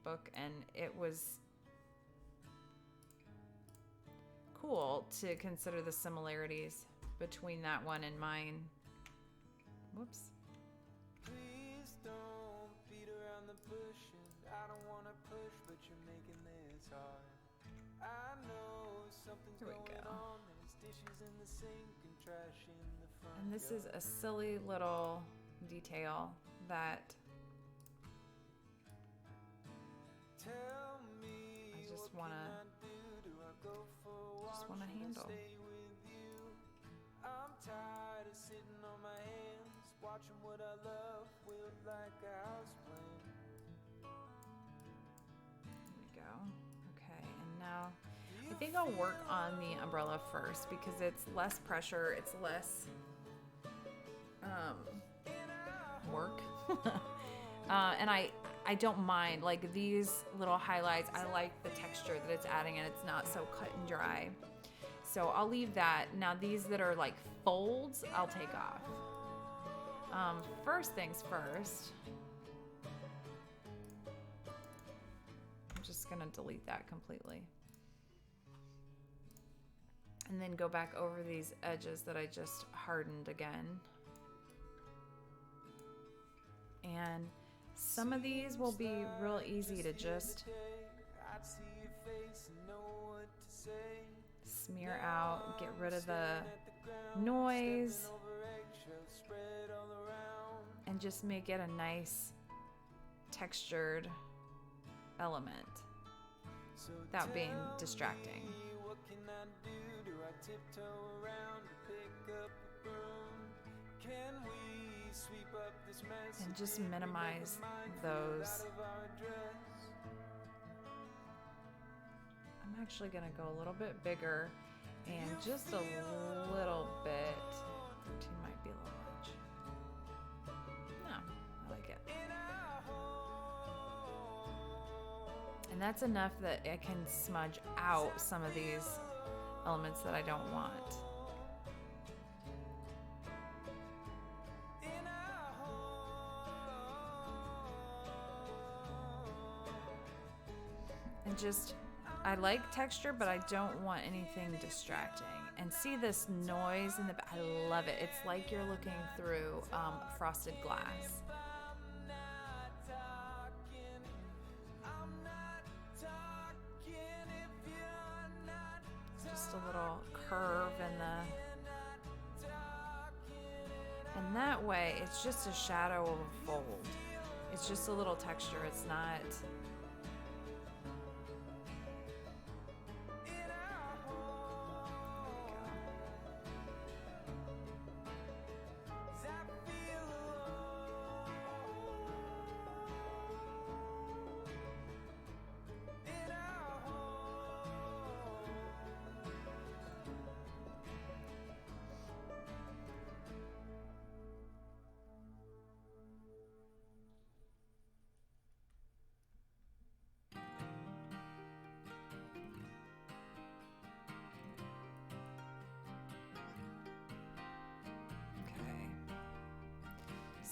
Speaker 2: book, and it was cool to consider the similarities between that one and mine. Whoops.
Speaker 1: Please don't beat around the bush, and I don't want to push, but you're making this hard. I know something's
Speaker 2: Here we
Speaker 1: going
Speaker 2: go.
Speaker 1: on. There's dishes in the sink and trash in the front.
Speaker 2: And this is a silly little detail that
Speaker 1: Tell me,
Speaker 2: I just
Speaker 1: what
Speaker 2: wanna-
Speaker 1: can I do? Do I go for a walk?
Speaker 2: wanna
Speaker 1: Should I
Speaker 2: handle.
Speaker 1: stay with you? I'm tired of sitting on my hands, watching what I love wilt like a house plant.
Speaker 2: There we go. Okay, and now I think I'll work on the umbrella first because it's less pressure, it's less work. And I don't mind, like these little highlights, I like the texture that it's adding and it's not so cut and dry. So I'll leave that. Now these that are like folds, I'll take off. First things first, I'm just gonna delete that completely. And then go back over these edges that I just hardened again. And some of these will be real easy to just
Speaker 1: I'd see your face and know what to say.
Speaker 2: smear out, get rid of the noise,
Speaker 1: Over eggshells spread all around.
Speaker 2: and just make it a nice textured element
Speaker 1: So
Speaker 2: without being
Speaker 1: tell
Speaker 2: distracting.
Speaker 1: me, what can I do? Do I tiptoe around to pick up a broom? Can we sweep up this mess?
Speaker 2: And just minimize those. I'm actually gonna go a little bit bigger and just a little bit. 13 might be a little much. No, I like it. And that's enough that it can smudge out some of these elements that I don't want. And just, I like texture, but I don't want anything distracting. And see this noise in the back? I love it. It's like you're looking through frosted glass. Just a little curve in the, and that way it's just a shadow of a fold. It's just a little texture. It's not.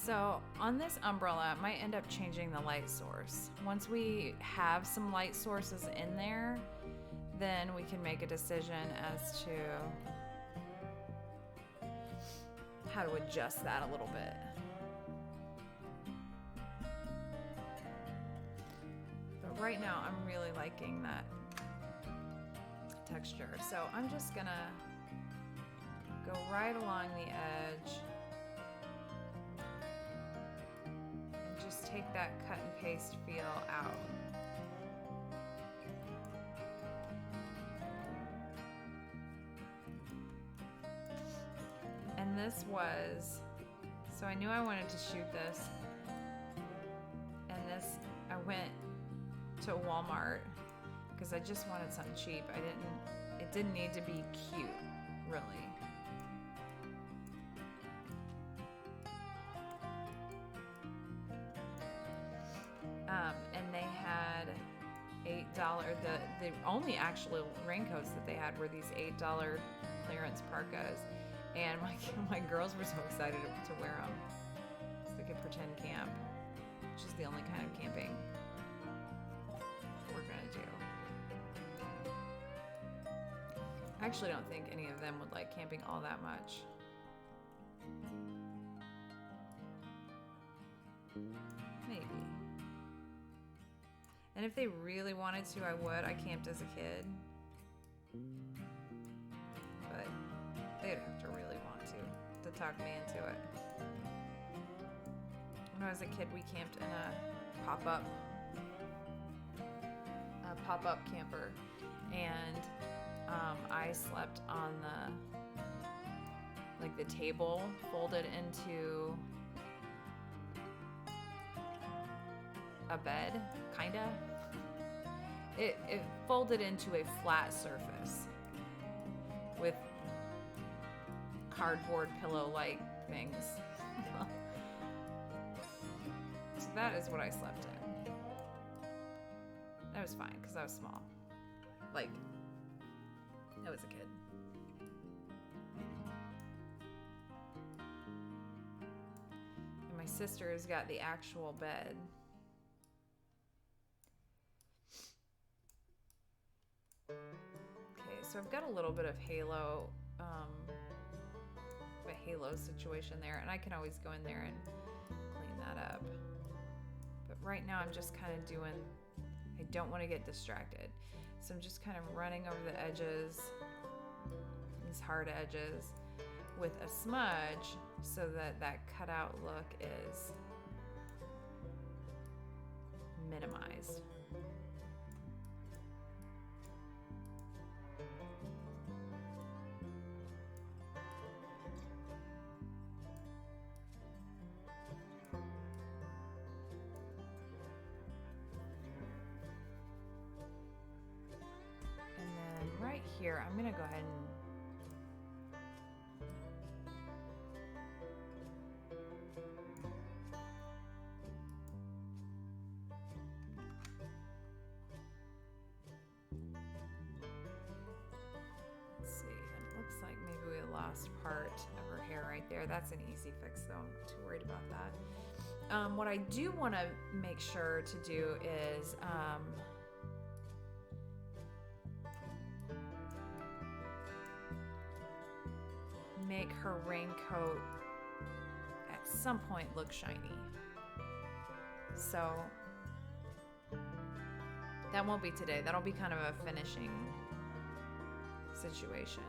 Speaker 2: So on this umbrella, I might end up changing the light source. Once we have some light sources in there, then we can make a decision as to how to adjust that a little bit. But right now, I'm really liking that texture. So I'm just gonna go right along the edge. Take that cut and paste feel out. this was, so I knew I wanted to shoot this. And this, I went to Walmart because I just wanted something cheap. It didn't need to be cute, really. And they had $8, the only actual raincoats that they had were these $8 clearance parkas. And my girls were so excited to wear them. So they could pretend camp, which is the only kind of camping we're gonna do. I actually don't think any of them would like camping all that much. Maybe. And if they really wanted to, I would. I camped as a kid. But they'd have to really want to talk me into it. When I was a kid, we camped in a pop-up camper. And I slept on the table folded into a bed, kinda. It folded into a flat surface with cardboard pillow-like things. So that is what I slept in. That was fine because I was small. Like, I was a kid. And my sister's got the actual bed. Okay, so I've got a little bit of halo, a halo situation there, and I can always go in there and clean that up. But right now I'm just kind of doing, I don't want to get distracted. So I'm just kind of running over the edges, these hard edges, with a smudge so that that cutout look is minimized. Right here, I'm gonna go ahead and let's see. It looks like maybe we lost part of her hair right there. That's an easy fix though. I'm not too worried about that. What I do want to make sure to do is make her raincoat at some point look shiny. So that won't be today. That'll be kind of a finishing situation.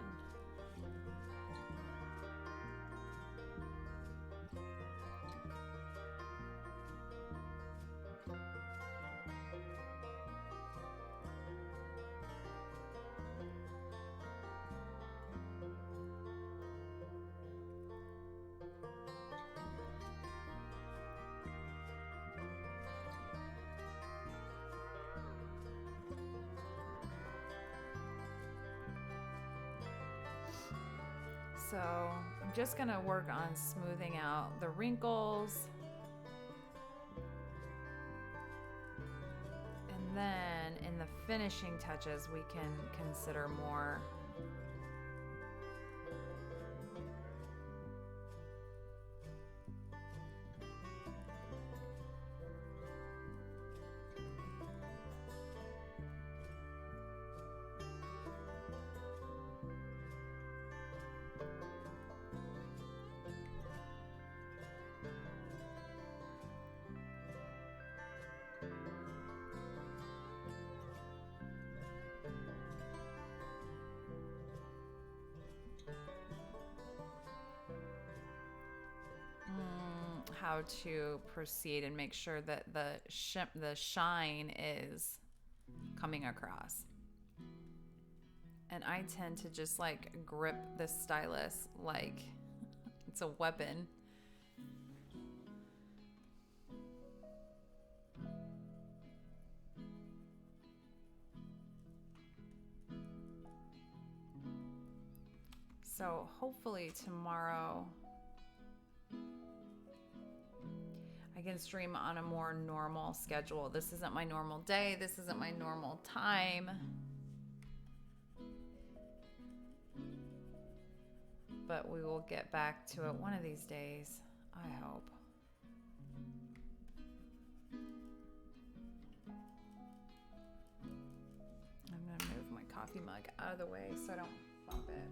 Speaker 2: So I'm just gonna work on smoothing out the wrinkles. And then in the finishing touches, we can consider more how to proceed and make sure that the shine is coming across. And I tend to just like grip the stylus like It's a weapon. So hopefully tomorrow I can stream on a more normal schedule. This isn't my normal day. This isn't my normal time. But we will get back to it one of these days, I hope. I'm gonna move my coffee mug out of the way so I don't bump it.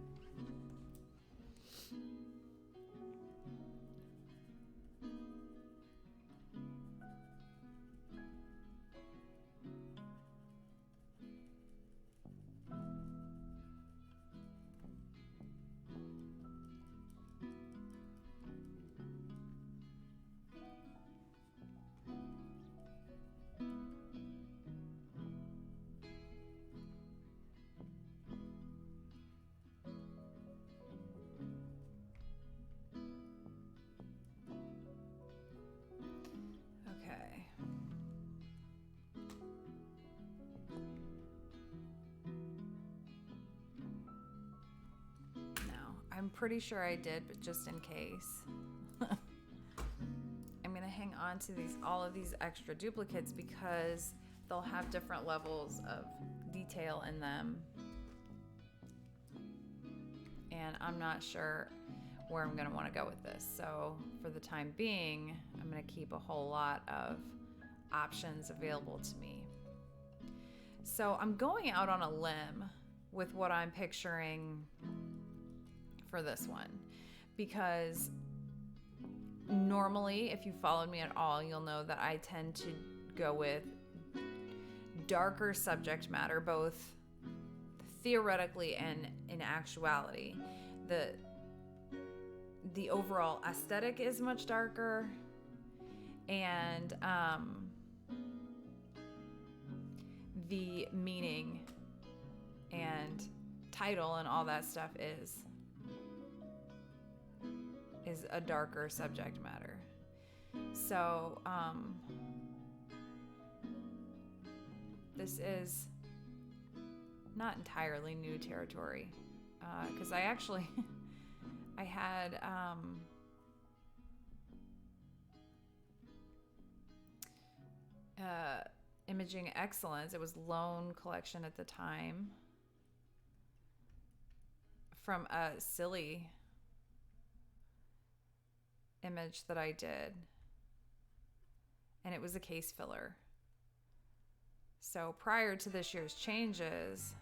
Speaker 2: Okay. No, I'm pretty sure I did, but just in case. I'm gonna hang on to all of these extra duplicates because they'll have different levels of detail in them. And I'm not sure where I'm gonna wanna go with this. So for the time being, I'm gonna keep a whole lot of options available to me. So I'm going out on a limb with what I'm picturing for this one, because normally, if you followed me at all, you'll know that I tend to go with darker subject matter, both theoretically and in actuality. The overall aesthetic is much darker, and the meaning and title and all that stuff is a darker subject matter. So this is not entirely new territory, because I actually I had Imaging Excellence. It was Lone Collection at the time, from a silly image that I did, and it was a case filler. So prior to this year's changes,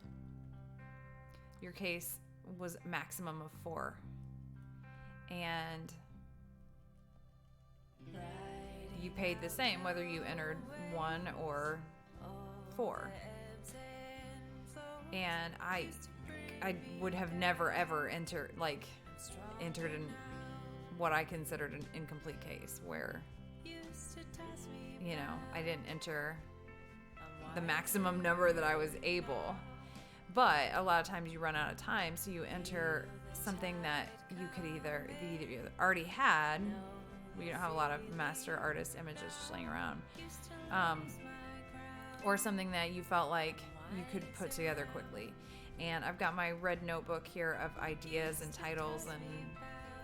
Speaker 2: your case was maximum of 4, and you paid the same whether you entered 1 or 4. And I would have never ever entered in what I considered an incomplete case, where, you know, I didn't enter the maximum number that I was able. But a lot of times you run out of time, so you enter something that you could either already had. We don't have a lot of master artist images just laying around, or something that you felt like you could put together quickly. And I've got my red notebook here of ideas and titles and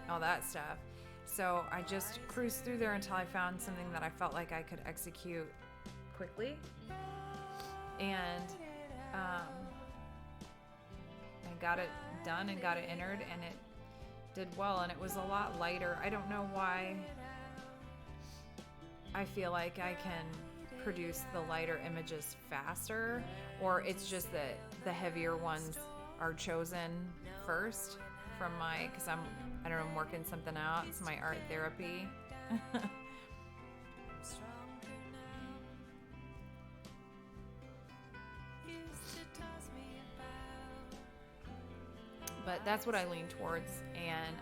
Speaker 2: all that stuff. So I just cruised through there until I found something that I felt like I could execute quickly. And I got it done and got it entered, and it did well, and it was a lot lighter. I don't know why I feel like I can produce the lighter images faster, or it's just that the heavier ones are chosen first from because I'm working something out. It's my art therapy. But that's what I lean towards, and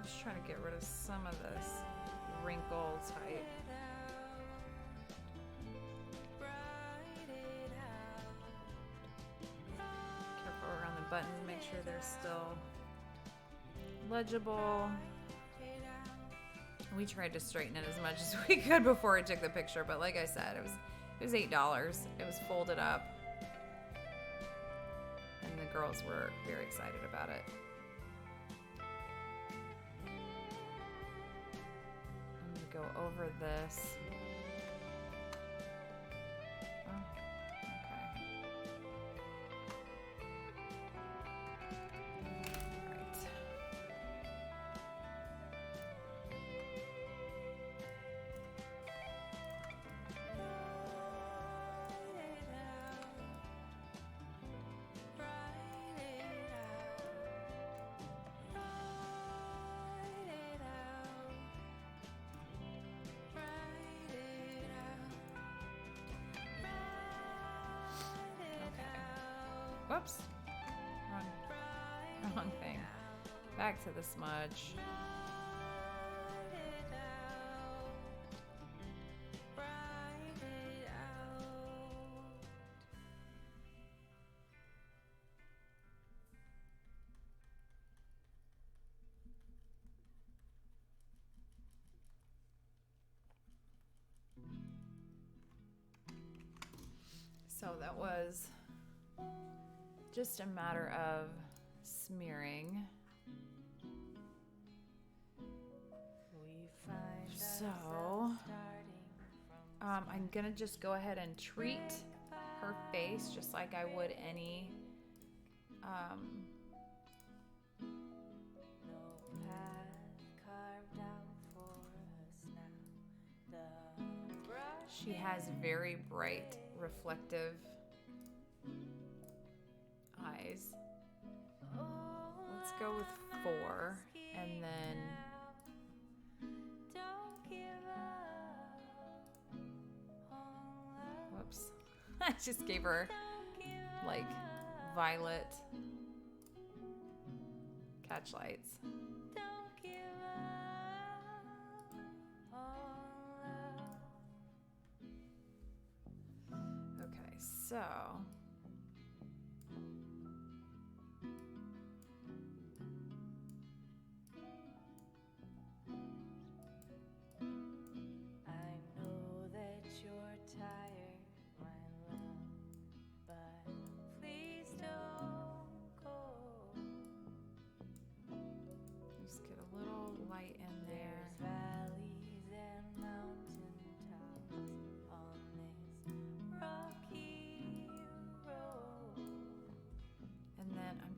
Speaker 2: just trying to get rid of some of this wrinkle type. Careful around the buttons, make sure they're still legible. We tried to straighten it as much as we could before I took the picture, but like I said, it was $8. It was folded up, and the girls were very excited about it. I'm gonna go over this. Oh, okay. All right. Whoops. Wrong thing. Back to the smudge. So that was just a matter of smearing. So I'm gonna just go ahead and treat her face just like I would any she has very bright reflective eyes. Let's go with 4, and then whoops. I just gave her like violet catch lights. Okay, so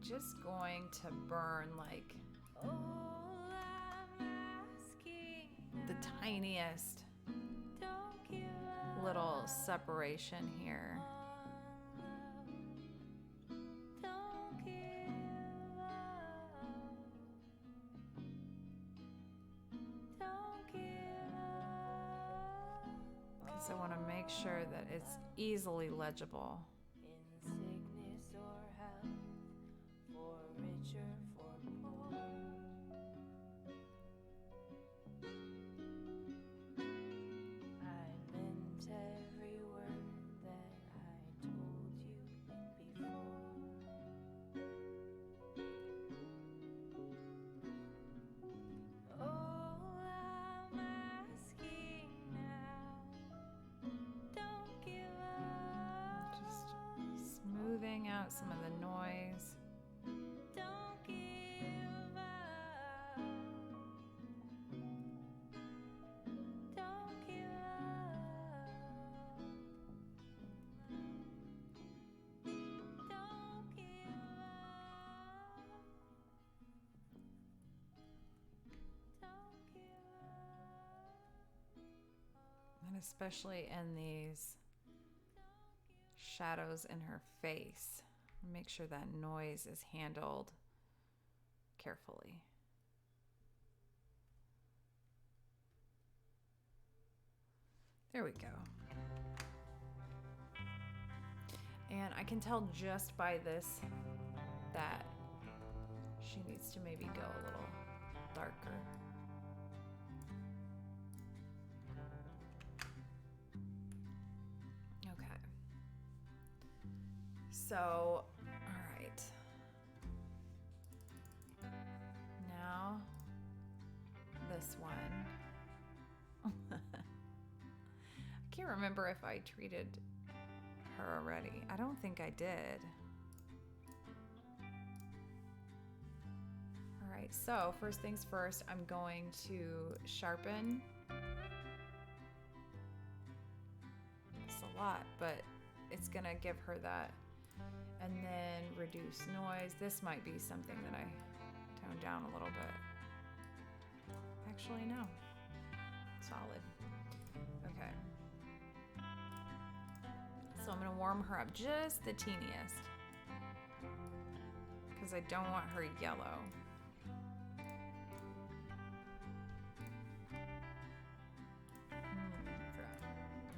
Speaker 2: just going to burn like the tiniest little separation here. Because I want to make sure that it's easily legible. Out some of the noise. Don't give up. Don't give up. Don't give up. Don't give up. And especially in these shadows in her face. Make sure that noise is handled carefully. There we go. And I can tell just by this that she needs to maybe go a little darker. Okay. So, all right. Now, this one. I can't remember if I treated her already. I don't think I did. All right, so first things first, I'm going to sharpen. It's a lot, but it's gonna give her that. And then reduce noise. This might be something that I tone down a little bit. Actually, no. Solid. Okay. So I'm gonna warm her up just the teeniest, because I don't want her yellow.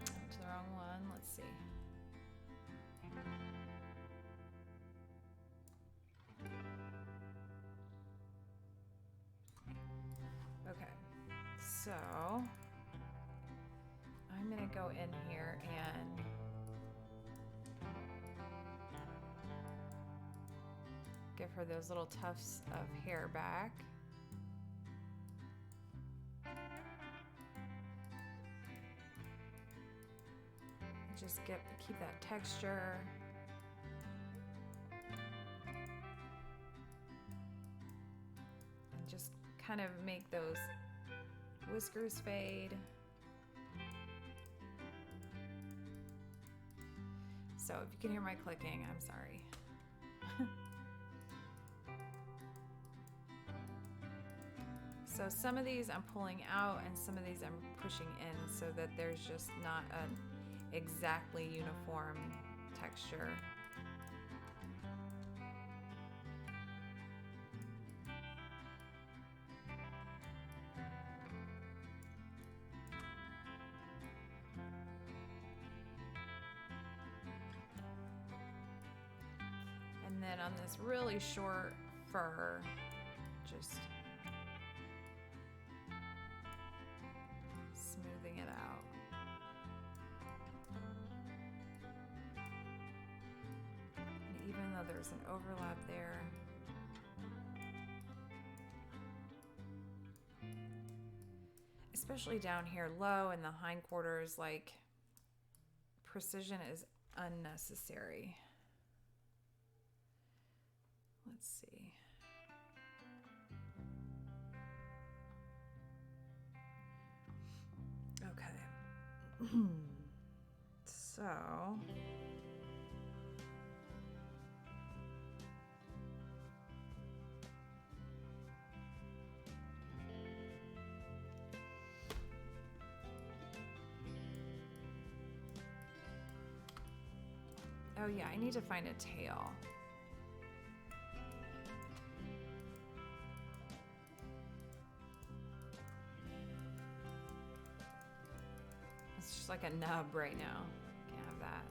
Speaker 2: That's the wrong one. Let's see. Okay, so I'm gonna go in here and give her those little tufts of hair back. Just keep that texture. And just kind of make those whiskers fade. So if you can hear my clicking, I'm sorry. So some of these I'm pulling out and some of these I'm pushing in so that there's just not an exactly uniform texture. And then on this really short fur, just smoothing it out. And even though there's an overlap there, especially down here low in the hindquarters, like, precision is unnecessary. Let's see. Okay. So oh yeah, I need to find a tail. It's just like a nub right now. Can't have that.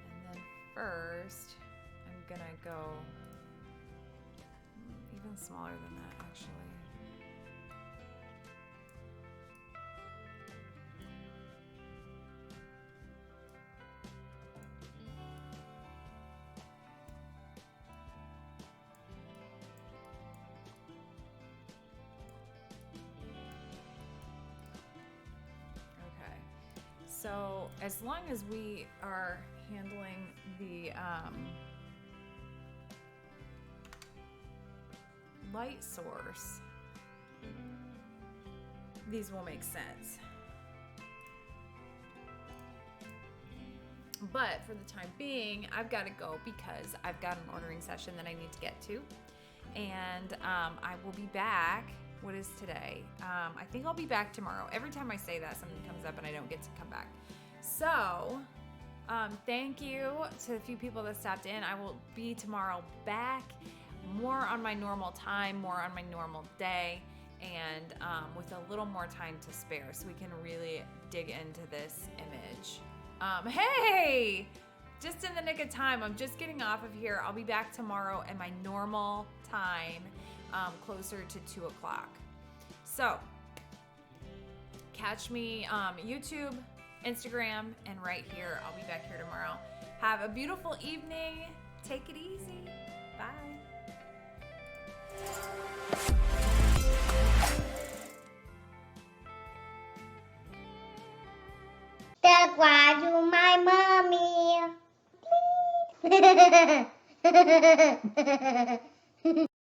Speaker 2: And then first, I'm gonna go even smaller than that, actually. So as long as we are handling the light source, these will make sense. But for the time being, I've got to go because I've got an ordering session that I need to get to. And I will be back. What is today? I think I'll be back tomorrow. Every time I say that, something comes up and I don't get to come back. So, thank you to the few people that stopped in. I will be tomorrow back, more on my normal time, more on my normal day, and with a little more time to spare so we can really dig into this image. Hey! just in the nick of time. I'm just getting off of here. I'll be back tomorrow at my normal time, closer to 2 o'clock. So catch me YouTube, Instagram, and right here. I'll be back here tomorrow. Have a beautiful evening. Take it easy. Bye.
Speaker 5: That's why you my mommy. Please.